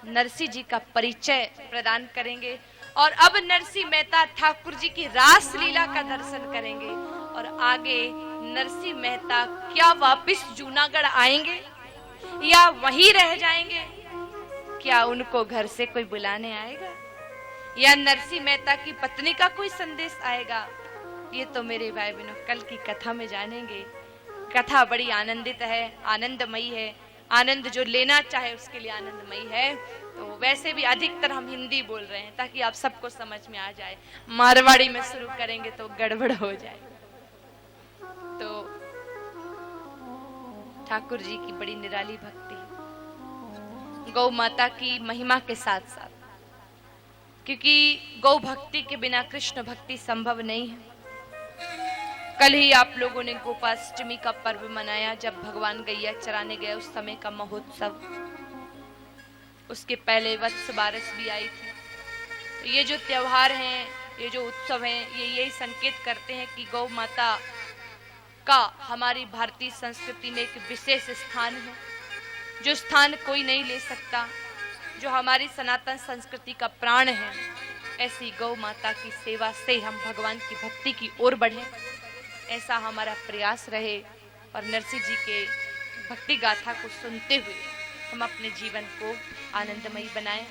नरसिंह जी का परिचय प्रदान करेंगे और अब नरसिंह मेहता ठाकुर जी की रास लीला का दर्शन करेंगे और आगे नरसिंह मेहता क्या वापस जूनागढ़ आएंगे या वहीं रह जाएंगे? क्या उनको घर से कोई बुलाने आएगा या नरसिंह मेहता की पत्नी का कोई संदेश आएगा? ये तो मेरे भाई बहनों कल की कथा में जानेंगे। कथा बड़ी आनंदित है, आनंदमयी है। आनंद जो लेना चाहे उसके लिए आनंदमयी है। तो वैसे भी अधिकतर हम हिंदी बोल रहे हैं ताकि आप सबको समझ में आ जाए। मारवाड़ी में शुरू करेंगे तो गड़बड़ हो जाए। तो ठाकुर जी की बड़ी निराली भक्ति, गौ माता की महिमा के साथ साथ, क्योंकि गौ भक्ति के बिना कृष्ण भक्ति संभव नहीं है। कल ही आप लोगों ने गोपाष्टमी का पर्व मनाया, जब भगवान गैया चराने गए उस समय का महोत्सव। उसके पहले वत्स बारस भी आई थी। तो ये जो त्योहार हैं, ये जो उत्सव हैं, ये यही संकेत करते हैं कि गौ माता का हमारी भारतीय संस्कृति में एक विशेष स्थान है, जो स्थान कोई नहीं ले सकता, जो हमारी सनातन संस्कृति का प्राण है। ऐसी गौ माता की सेवा से हम भगवान की भक्ति की ओर बढ़ें, ऐसा हमारा प्रयास रहे और नरसिंह जी के भक्ति गाथा को सुनते हुए हम अपने जीवन को आनंदमयी बनाएं।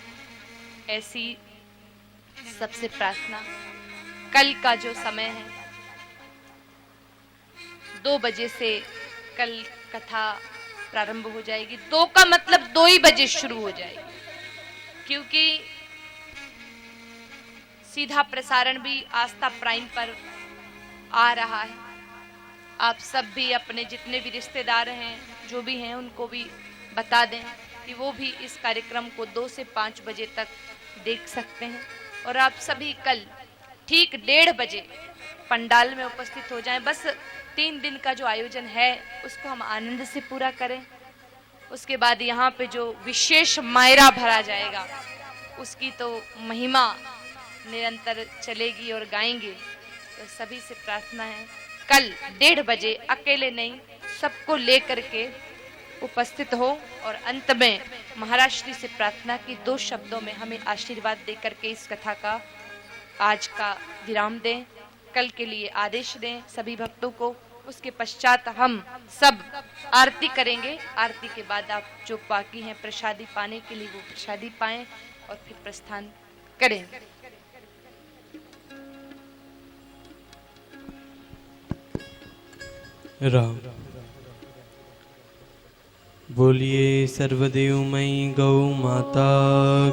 ऐसी सबसे प्रार्थना। कल का जो समय है 2 बजे से कल कथा प्रारंभ हो जाएगी। 2 का मतलब 2 ही बजे शुरू हो जाएगी, क्योंकि सीधा प्रसारण भी आस्था प्राइम पर आ रहा है। आप सब भी अपने जितने भी रिश्तेदार हैं, जो भी हैं, उनको भी बता दें कि वो भी इस कार्यक्रम को 2 से 5 बजे तक देख सकते हैं। और आप सभी कल ठीक 1:30 बजे पंडाल में उपस्थित हो जाएं। बस 3 दिन का जो आयोजन है उसको हम आनंद से पूरा करें। उसके बाद यहाँ पे जो विशेष मायरा भरा जाएगा उसकी तो महिमा निरंतर चलेगी और गाएंगे। तो सभी से प्रार्थना है कल 1:30 बजे अकेले नहीं, सबको लेकर के उपस्थित हो और अंत में महाराष्ट्री से प्रार्थना की 2 शब्दों में हमें आशीर्वाद देकर के इस कथा का आज का विराम दें, कल के लिए आदेश दें सभी भक्तों को। उसके पश्चात हम सब आरती करेंगे। आरती के बाद आप जो बाकी हैं प्रसादी पाने के लिए वो प्रसादी पाएं और फिर प्रस्थान करेंगे। राम बोलिए सर्वदेवमयी गौ माता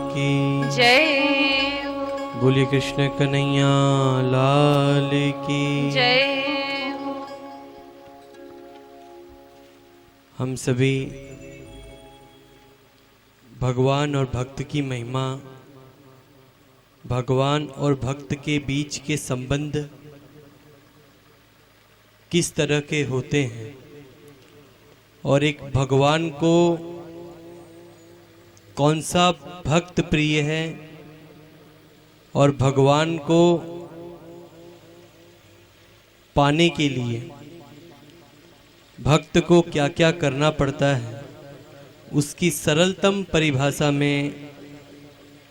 की जय। बोलिए कृष्ण कन्हैया लाल की जय। हम सभी भगवान और भक्त की महिमा, भगवान और भक्त के बीच के संबंध किस तरह के होते हैं और एक भगवान को कौन सा भक्त प्रिय है और भगवान को पाने के लिए भक्त को क्या क्या करना पड़ता है, उसकी सरलतम परिभाषा में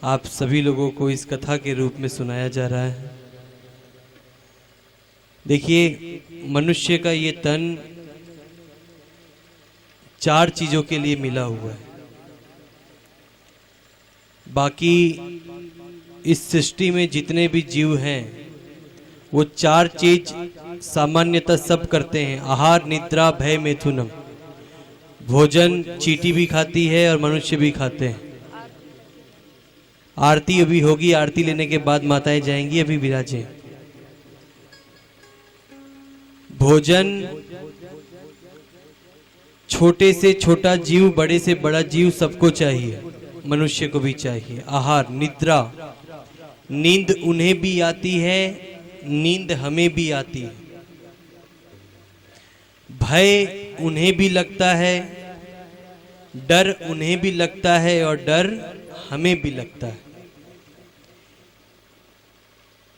आप सभी लोगों को इस कथा के रूप में सुनाया जा रहा है। देखिए, मनुष्य का ये तन 4 चीजों के लिए मिला हुआ है। बाकी इस सृष्टि में जितने भी जीव हैं वो 4 चीज सामान्यतः सब करते हैं। आहार, निद्रा, भय, मैथुनम। भोजन चींटी भी खाती है और मनुष्य भी खाते हैं। आरती अभी होगी, आरती लेने के बाद माताएं जाएंगी, अभी विराजें। भोजन छोटे से छोटा जीव, बड़े से बड़ा जीव सबको चाहिए, मनुष्य को भी चाहिए। आहार, निद्रा, नींद उन्हें भी आती है, नींद हमें भी आती है। भय उन्हें भी लगता है, डर उन्हें भी लगता है और डर हमें भी लगता है।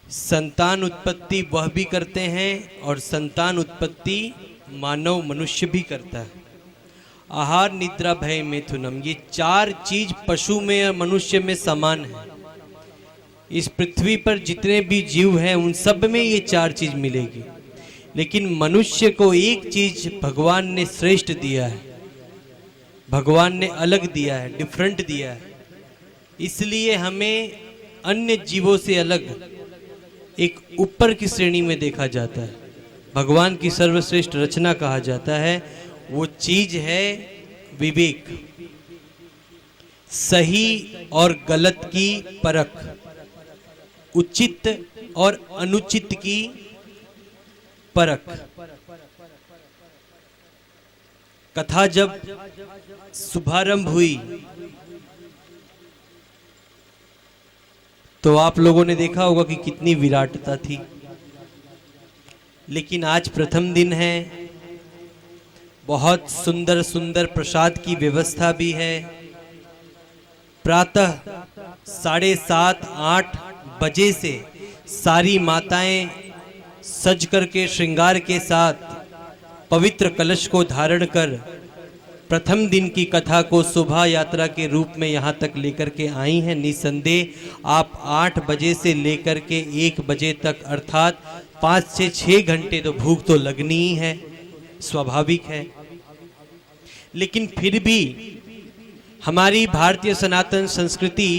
संतान उत्पत्ति वह भी करते हैं और संतान उत्पत्ति मानव मनुष्य भी करता है। आहार, निद्रा, भय, मैथुनम, ये 4 चीज पशु में और मनुष्य में समान है। इस पृथ्वी पर जितने भी जीव हैं उन सब में ये 4 चीज मिलेगी, लेकिन मनुष्य को एक चीज भगवान ने श्रेष्ठ दिया है, भगवान ने अलग दिया है, डिफरेंट दिया है। इसलिए हमें अन्य जीवों से अलग एक ऊपर की श्रेणी में देखा जाता है, भगवान की सर्वश्रेष्ठ रचना कहा जाता है। वो चीज है विवेक, सही और गलत की परख, उचित और अनुचित की परख। कथा जब शुभारंभ हुई तो आप लोगों ने देखा होगा कि कितनी विराटता थी, लेकिन आज प्रथम दिन है, बहुत सुंदर सुंदर प्रसाद की व्यवस्था भी है। प्रातः 7:30-8 बजे से सारी माताएं सज करके श्रृंगार के साथ पवित्र कलश को धारण कर प्रथम दिन की कथा को शोभा यात्रा के रूप में यहाँ तक लेकर के आई हैं। निसंदेह आप 8 बजे से लेकर के 1 बजे तक, अर्थात 5 से 6 घंटे तो भूख तो लगनी ही है, स्वाभाविक है। लेकिन फिर भी हमारी भारतीय सनातन संस्कृति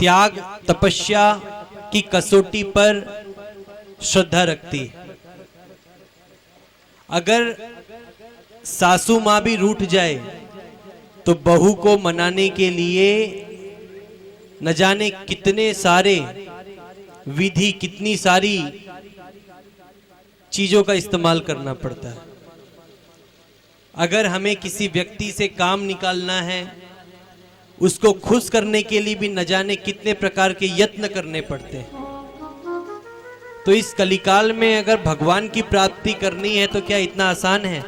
त्याग, तपस्या की कसौटी पर श्रद्धा रखती है। अगर सासू माँ भी रूठ जाए तो बहू को मनाने के लिए न जाने कितने सारे विधि, कितनी सारी चीजों का इस्तेमाल करना पड़ता है। अगर हमें किसी व्यक्ति से काम निकालना है, उसको खुश करने के लिए भी न जाने कितने प्रकार के यत्न करने पड़ते हैं। तो इस कलिकाल में अगर भगवान की प्राप्ति करनी है तो क्या इतना आसान है?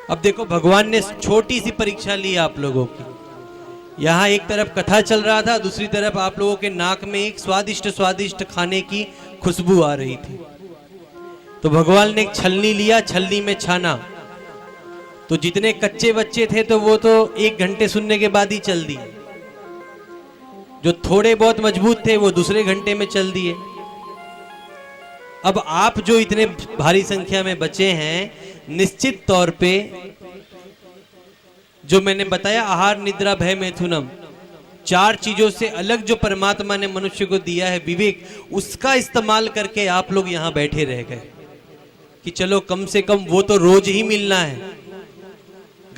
अब देखो, भगवान ने छोटी सी परीक्षा ली आप लोगों की। यहाँ एक तरफ कथा चल रहा था, दूसरी तरफ आप लोगों के नाक में एक स्वादिष्ट स्वादिष्ट खाने की खुशबू आ रही थी। तो भगवान ने एक छलनी लिया, छलनी में छाना, तो जितने कच्चे बच्चे थे तो वो तो 1 घंटे सुनने के बाद ही चल दिए, जो थोड़े बहुत मजबूत थे वो दूसरे घंटे में चल दिए। अब आप जो इतने भारी संख्या में बचे हैं, निश्चित तौर पे जो मैंने बताया, आहार, निद्रा, भय, मैथुनम, 4 चीजों से अलग जो परमात्मा ने मनुष्य को दिया है विवेक, उसका इस्तेमाल करके आप लोग यहां बैठे रह गए कि चलो कम से कम वो तो रोज ही मिलना है,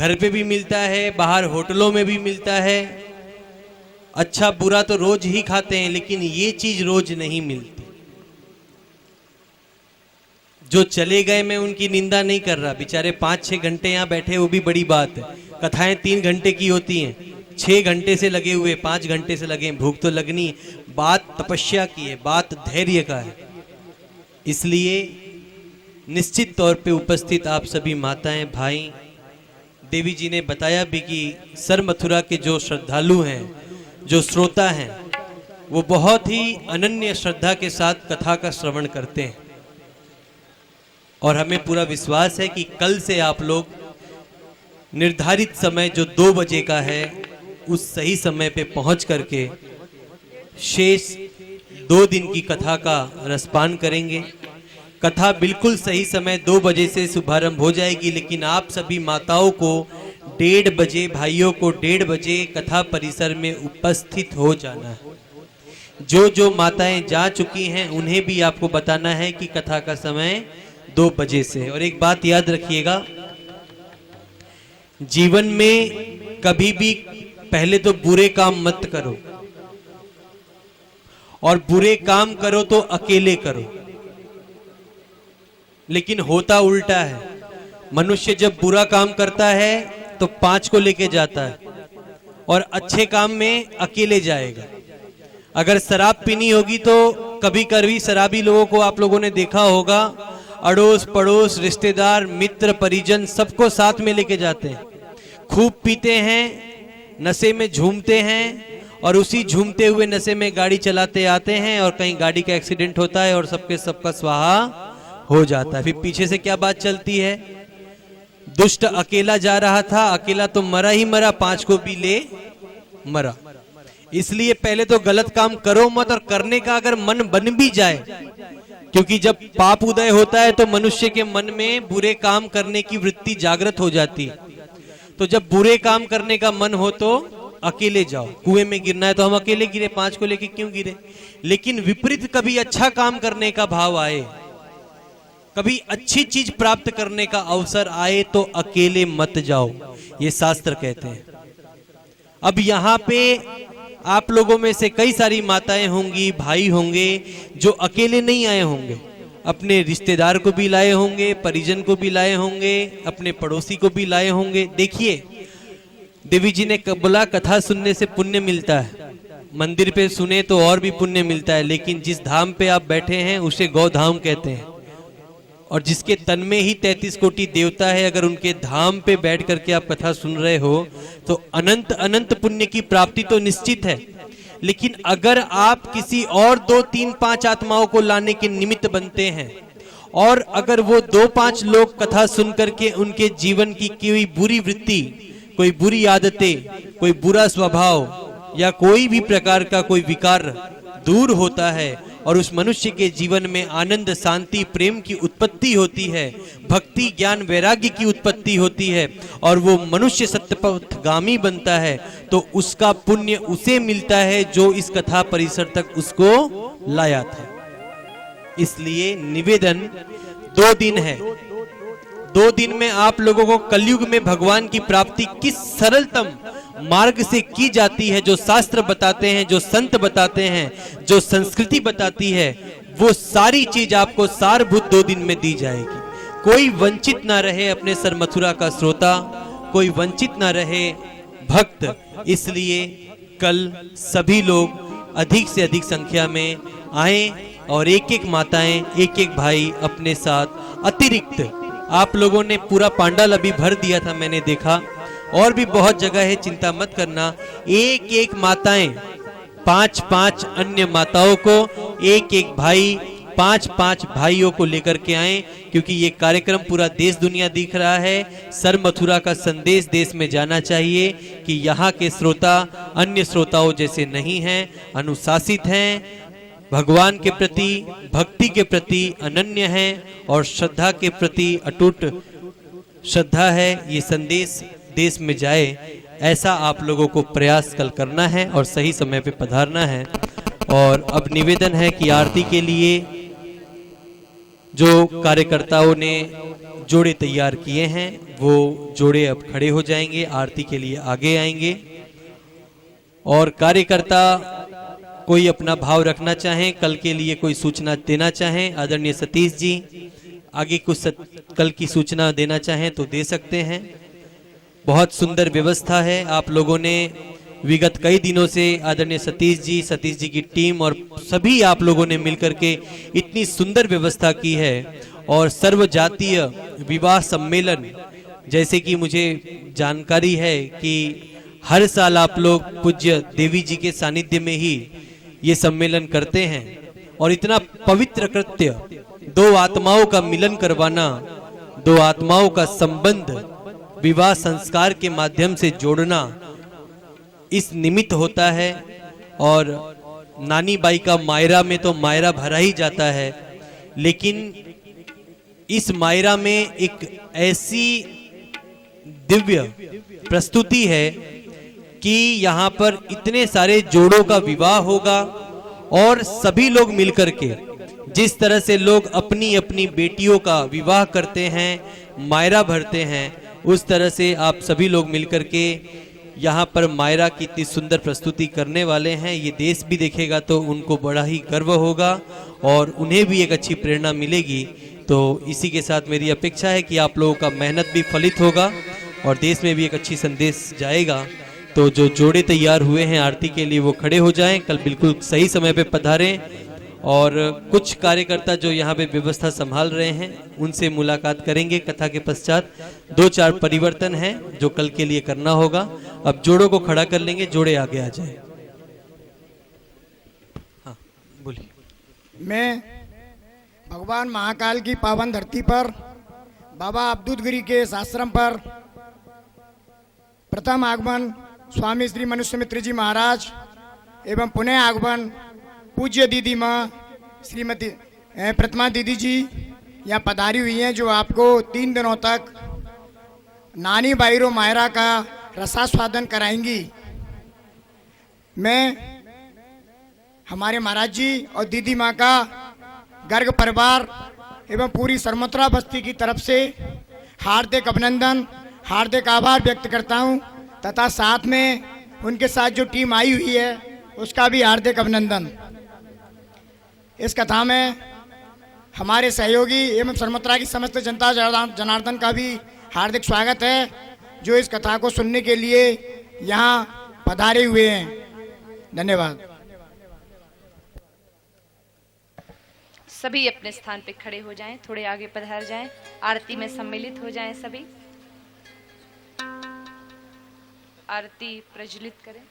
घर पे भी मिलता है, बाहर होटलों में भी मिलता है। अच्छा बुरा तो रोज ही खाते हैं, लेकिन ये चीज रोज नहीं मिलती। जो चले गए, मैं उनकी निंदा नहीं कर रहा, बेचारे 5-6 घंटे यहाँ बैठे, वो भी बड़ी बात है। कथाएं 3 घंटे की होती हैं, 6 घंटे से लगे हुए, 5 घंटे से लगे, भूख तो लगनी है। बात तपस्या की है, बात धैर्य का है। इसलिए निश्चित तौर पे उपस्थित आप सभी माताएं, भाई, देवी जी ने बताया भी कि सर मथुरा के जो श्रद्धालु हैं, जो श्रोता हैं, वो बहुत ही अनन्य श्रद्धा के साथ कथा का श्रवण करते हैं। और हमें पूरा विश्वास है कि कल से आप लोग निर्धारित समय जो 2 बजे का है, उस सही समय पे पहुंच करके शेष 2 दिन की कथा का रसपान करेंगे। कथा बिल्कुल सही समय 2 बजे से शुभारंभ हो जाएगी, लेकिन आप सभी माताओं को 1:30 बजे, भाइयों को 1:30 बजे कथा परिसर में उपस्थित हो जाना है। जो जो माताएं जा चुकी हैं उन्हें भी आपको बताना है कि कथा का समय 2 बजे से। और एक बात याद रखिएगा, जीवन में कभी भी पहले तो बुरे काम मत करो, और बुरे काम करो तो अकेले करो। लेकिन होता उल्टा है, मनुष्य जब बुरा काम करता है तो 5 को लेके जाता है, और अच्छे काम में अकेले जाएगा। अगर शराब पीनी होगी तो कभी कभी शराबी लोगों को आप लोगों ने देखा होगा, अड़ोस पड़ोस, रिश्तेदार, मित्र, परिजन सबको साथ में लेके जाते हैं। खूब पीते हैं, नशे में झूमते हैं, और उसी झूमते हुए नशे में गाड़ी चलाते आते हैं, और कहीं गाड़ी का एक्सीडेंट होता है और सबका स्वाहा हो जाता है। फिर पीछे से क्या बात चलती है, दुष्ट अकेला जा रहा था, अकेला तो मरा ही मरा, 5 को भी ले मरा। इसलिए पहले तो गलत काम करो मत, और करने का अगर मन बन भी जाए, क्योंकि जब पाप उदय होता है तो मनुष्य के मन में बुरे काम करने की वृत्ति जागृत हो जाती है। तो जब बुरे काम करने का मन हो तो अकेले जाओ। कुएं में गिरना है तो हम अकेले गिरे, 5 को लेके क्यों गिरे। लेकिन विपरीत कभी अच्छा काम करने का भाव आए, कभी अच्छी चीज प्राप्त करने का अवसर आए, तो अकेले मत जाओ, ये शास्त्र कहते हैं। अब यहाँ पे आप लोगों में से कई सारी माताएं होंगी, भाई होंगे जो अकेले नहीं आए होंगे, अपने रिश्तेदार को भी लाए होंगे, परिजन को भी लाए होंगे, अपने पड़ोसी को भी लाए होंगे। देखिए, देवी जी ने बोला कथा सुनने से पुण्य मिलता है, मंदिर पे सुने तो और भी पुण्य मिलता है, लेकिन जिस धाम पे आप बैठे हैं उसे गौधाम कहते हैं। और जिसके तन में ही 33 कोटि देवता है, अगर उनके धाम पे बैठ करके आप कथा सुन रहे हो तो अनंत अनंत पुण्य की प्राप्ति तो निश्चित है। लेकिन अगर आप किसी और 2, 3, 5 आत्माओं को लाने के निमित्त बनते हैं, और अगर वो 2-5 लोग कथा सुन करके उनके जीवन की कोई बुरी वृत्ति, कोई बुरी आदतें, कोई बुरा स्वभाव या कोई भी प्रकार का कोई विकार दूर होता है, और उस मनुष्य के जीवन में आनंद, शांति, प्रेम की उत्पत्ति होती है, भक्ति, ज्ञान, वैराग्य की उत्पत्ति होती है, और वो मनुष्य सत्यपथगामी बनता है, तो उसका पुण्य उसे मिलता है जो इस कथा परिसर तक उसको लाया था। इसलिए निवेदन 2 दिन है। 2 दिन में आप लोगों को कलयुग में भगवान की प्राप्ति किस सरलतम मार्ग से की जाती है, जो शास्त्र बताते हैं, जो संत बताते हैं, जो संस्कृति बताती है, वो सारी चीज आपको सारभूत 2 दिन में दी जाएगी। कोई वंचित ना रहे अपने सर मथुरा का श्रोता, कोई वंचित ना रहे भक्त। इसलिए कल सभी लोग अधिक से अधिक संख्या में आए, और एक एक माताएं, एक एक भाई अपने साथ अतिरिक्त, आप लोगों ने पूरा पांडाल अभी भर दिया था, मैंने देखा, और भी बहुत जगह है, चिंता मत करना। एक एक माताएं 5-5 अन्य माताओं को, एक एक भाई 5-5 भाइयों को लेकर के आए, क्योंकि ये कार्यक्रम पूरा देश दुनिया दिख रहा है। सर मथुरा का संदेश देश में जाना चाहिए कि यहाँ के श्रोता अन्य श्रोताओं जैसे नहीं हैं, अनुशासित हैं, भगवान के प्रति, भक्ति के प्रति अनन्य हैं, और श्रद्धा के प्रति अटूट श्रद्धा है। ये संदेश देश में जाए, ऐसा आप लोगों को प्रयास कल करना है और सही समय पे पधारना है। और अब निवेदन है कि आरती के लिए जो कार्यकर्ताओं ने, जोड़े तैयार किए हैं, वो जोड़े अब खड़े हो जाएंगे, आरती के लिए आगे आएंगे। और कार्यकर्ता कोई अपना भाव रखना चाहें, कल के लिए कोई सूचना देना चाहें, आदरणीय सतीश जी आगे कुछ कल की सूचना देना चाहें तो दे सकते हैं। बहुत सुंदर व्यवस्था है, आप लोगों ने विगत कई दिनों से आदरणीय सतीश जी की टीम और सभी आप लोगों ने मिलकर के इतनी सुंदर व्यवस्था की है। और सर्व जातीय विवाह सम्मेलन, जैसे कि मुझे जानकारी है कि हर साल आप लोग पूज्य देवी जी के सानिध्य में ही ये सम्मेलन करते हैं, और इतना पवित्र कृत्य, दो आत्माओं का मिलन करवाना, दो आत्माओं का संबंध विवाह संस्कार के माध्यम से जोड़ना इस निमित्त होता है। और नानी बाई का मायरा में तो मायरा भरा ही जाता है, लेकिन इस मायरा में एक ऐसी दिव्य प्रस्तुति है कि यहाँ पर इतने सारे जोड़ों का विवाह होगा, और सभी लोग मिलकर के जिस तरह से लोग अपनी अपनी बेटियों का विवाह करते हैं, मायरा भरते हैं, उस तरह से आप सभी लोग मिलकर के यहाँ पर मायरा की इतनी सुंदर प्रस्तुति करने वाले हैं। ये देश भी देखेगा तो उनको बड़ा ही गर्व होगा और उन्हें भी एक अच्छी प्रेरणा मिलेगी। तो इसी के साथ मेरी अपेक्षा है कि आप लोगों का मेहनत भी फलित होगा और देश में भी एक अच्छी संदेश जाएगा। तो जो जोड़े तैयार हुए हैं आरती के लिए वो खड़े हो जाएं, कल बिल्कुल सही समय पे पधारें। और कुछ कार्यकर्ता जो यहाँ पे व्यवस्था संभाल रहे हैं उनसे मुलाकात करेंगे कथा के पश्चात। 2-4 परिवर्तन हैं जो कल के लिए करना होगा। अब जोड़ों को खड़ा कर लेंगे, जोड़े आगे आ जाए। हाँ बोलिए। मैं भगवान महाकाल की पावन धरती पर बाबा अवधूत गिरी के इस आश्रम पर प्रथम आगमन स्वामी श्री मनुष्य मित्र जी महाराज एवं पुनः आगमन पूज्य दीदी माँ श्रीमती प्रतिमा दीदी जी यहाँ पधारी हुई हैं, जो आपको 3 दिनों तक नानी बाईरो मायरा का रसास्वादन कराएंगी। मैं हमारे महाराज जी और दीदी माँ का गर्ग परिवार एवं पूरी सरमोत्रा बस्ती की तरफ से हार्दिक अभिनंदन, हार्दिक आभार व्यक्त करता हूँ, तथा साथ में उनके साथ जो टीम आई हुई है उसका भी हार्दिक अभिनंदन। इस कथा में हमारे सहयोगी एवं सरमोत्रा की समस्त जनता जनार्दन का भी हार्दिक स्वागत है, जो इस कथा को सुनने के लिए यहाँ पधारे हुए हैं। धन्यवाद। सभी अपने स्थान पे खड़े हो जाएं, थोड़े आगे पधार जाएं, आरती में सम्मिलित हो जाएं। सभी आरती प्रज्वलित करें।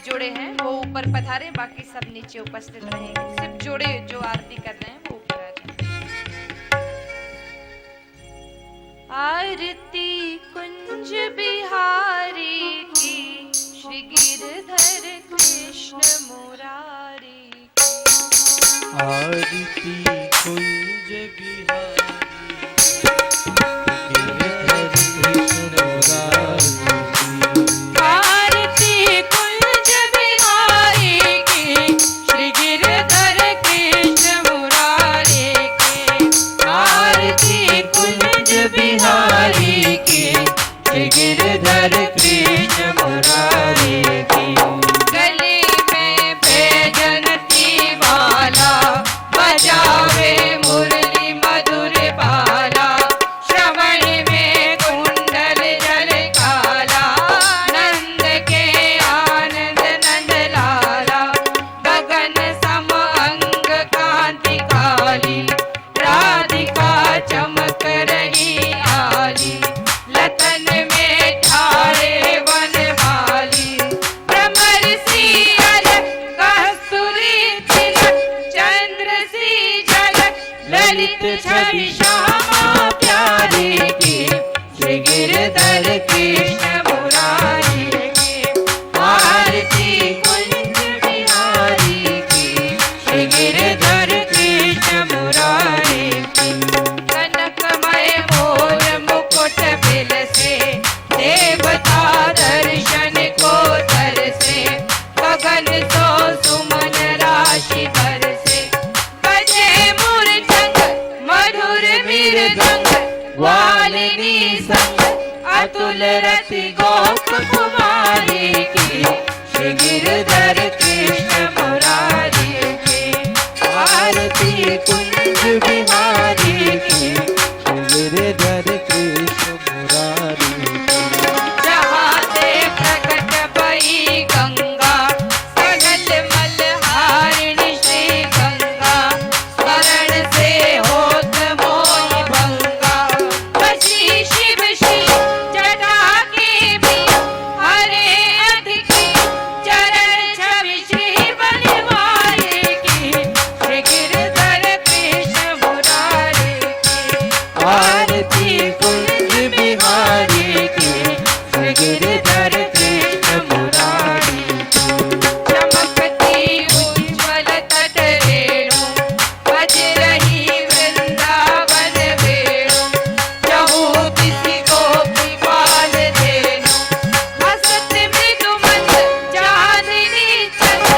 जोड़े हैं वो ऊपर पधारे, बाकी सब नीचे उपस्थित रहेंगे। सिर्फ जोड़े जो आरती कर रहे हैं वो ऊपर आ जाए। आरती कुंज बिहारी की, श्री गिरधर कृष्ण मुरारी की। आरती कुंज बिहारी गिरधर कृष्ण मुरारी की। गले में बैजंती वाला बजावे मुरली मधुर ललित छवि श्यामा प्यारे की, श्री गिरधर कृष्ण मुरारी की। आरती कुंज बिहारी की, श्री गिरधर कृष्ण मुरारी की। कनकमय मोर मुकुट बिल से, देवता दर्शन को तरसे। गगन सो सुमन राशि बरसे, बजे मूर्छंग मधुर मृदंग। वालिनी संग अतुल रति गोप कुमारी की, श्री गिरधर कृष्ण मुरारी की। आरती कुंज बिहारी की, श्री गिरधर कृष्ण मुरारी की। जहाँ से प्रकट भई गंगा, सगल मलहारिणी श्री गंगा। स्मरण से होत मोहि भंगा, बसी शिव श्री जटा के भी। हरे अधिकी चरण छवि श्री बलिहारी की, श्री गिरधर कृष्ण मुरारी की। आरती कुंज बिहारी की, श्री गिरधर कृष्ण मुरारी की। चमकती उज्ज्वल तट रेणु, बज रही वृंदावन वेणु। जहु तिसि गोपी बाल धेनु, हसत मृदुमंद चांदनी चंद।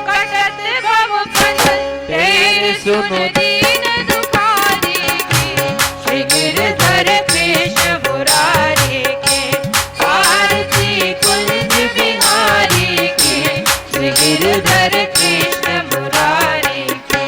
कटत भव पंथ, तेर सुन दीन दुखारी की, श्री गिरधर कृष्ण मुरारी की। आरती कुंज बिहारी की, श्री गिरधर कृष्ण मुरारी की।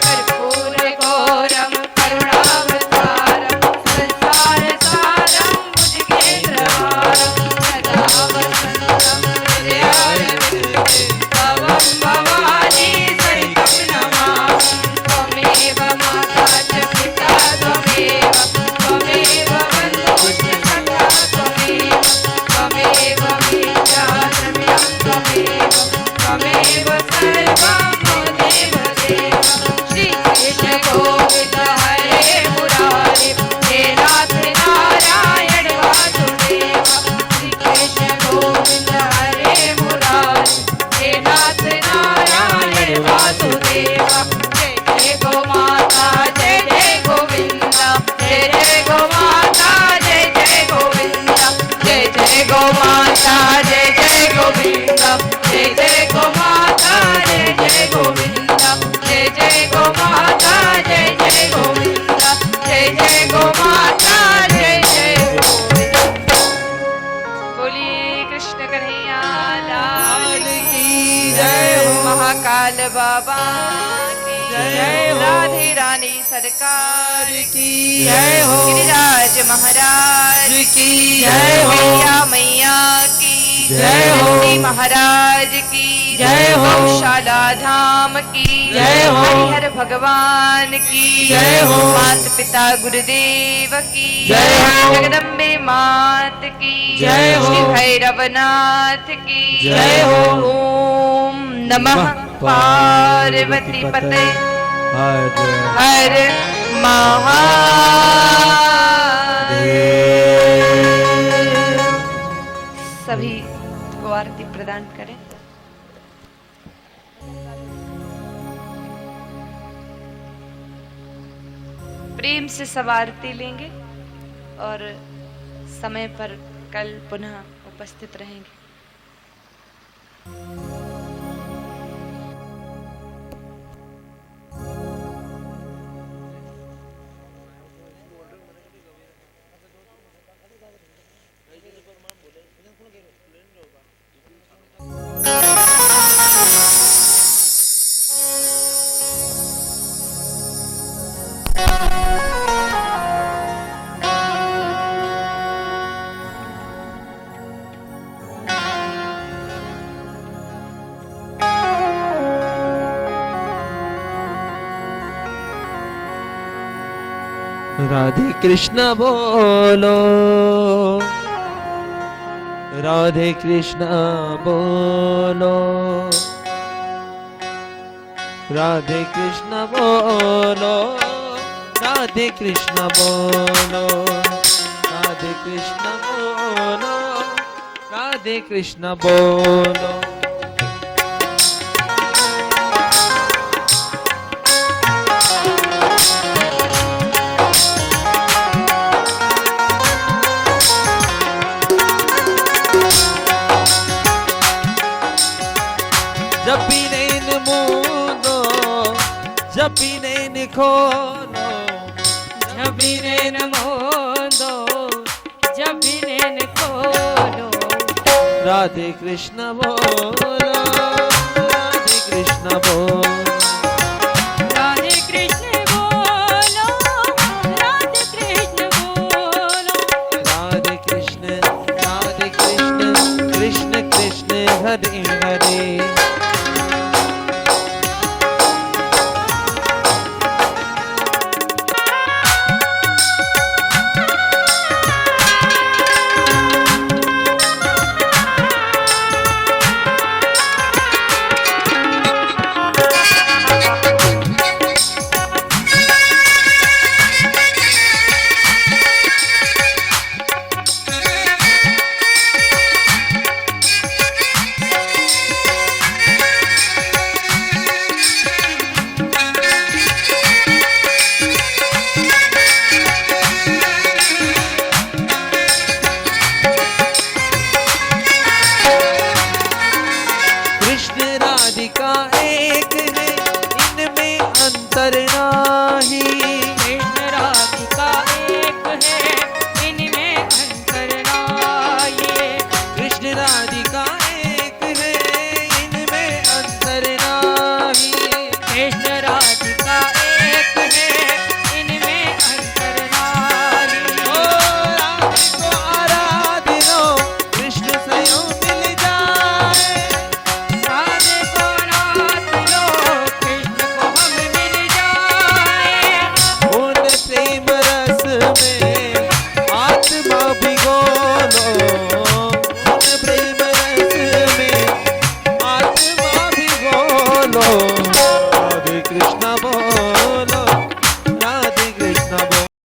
कर्पूर घोरम करुणावतारम, संसार सारम भुजगेन्द्रहारम। सदा वसंतम हृदयारविन्दे, भवं भवानी सहितं नमामि। त्वमेव माता च पिता त्वमेव, त्वमेव बन्धुश्च सखा त्वमेव। त्वमेव विद्याधर्म्यं त्वमेव, त्वमेव सर्वं मम देव देव। श्री कृष्ण गोविंद हरे मुरारे, हे नाथ नारायण वासुदेव। श्री कृष्ण गोविंद हरे मुरारे, हे नाथ नारायण वासुदेव। जय जय गो माता, जय जय गोविंदा। जय जय गो माता, जय जय गोविंदा। जय जय गो माता, जय जय गोविंदा। जय जय गो माता, जय जय गोविंदा। जय जय गो माता, जय जय गोविंदा। जय जय गो माता, जय जय गोविंदा। बोलिए कृष्ण कन्हैया लाल की जय हो। महाकाल बाबा की जय हो। राधे रानी सरकार की जय हो। गिरिराज महाराज की जय हो। मैया मैया की जय हो। नंदी महाराज की जय हो। गौशाला धाम की जय हो। हरिहर भगवान की जय हो। मात पिता गुरुदेव की जय हो। जगदम्बे मात की जय हो। श्री भैरवनाथ की जय हो। ओम नमः पार्वती पते हर महादेव। सभी को आरती प्रदान करें। प्रेम से सब आरती लेंगे और समय पर कल पुनः उपस्थित रहेंगे। राधे कृष्ण बोलो, राधे कृष्ण बोलो, राधे कृष्ण बोलो, राधे कृष्ण बोलो, राधे कृष्ण बोलो, राधे कृष्ण बोलो। जब भी नैन मूंदो, जब भी नैन खोलो, जब भी नैन मोदो, जब भी नैन खोलो, राधे कृष्ण बोलो, राधे कृष्ण बोलो,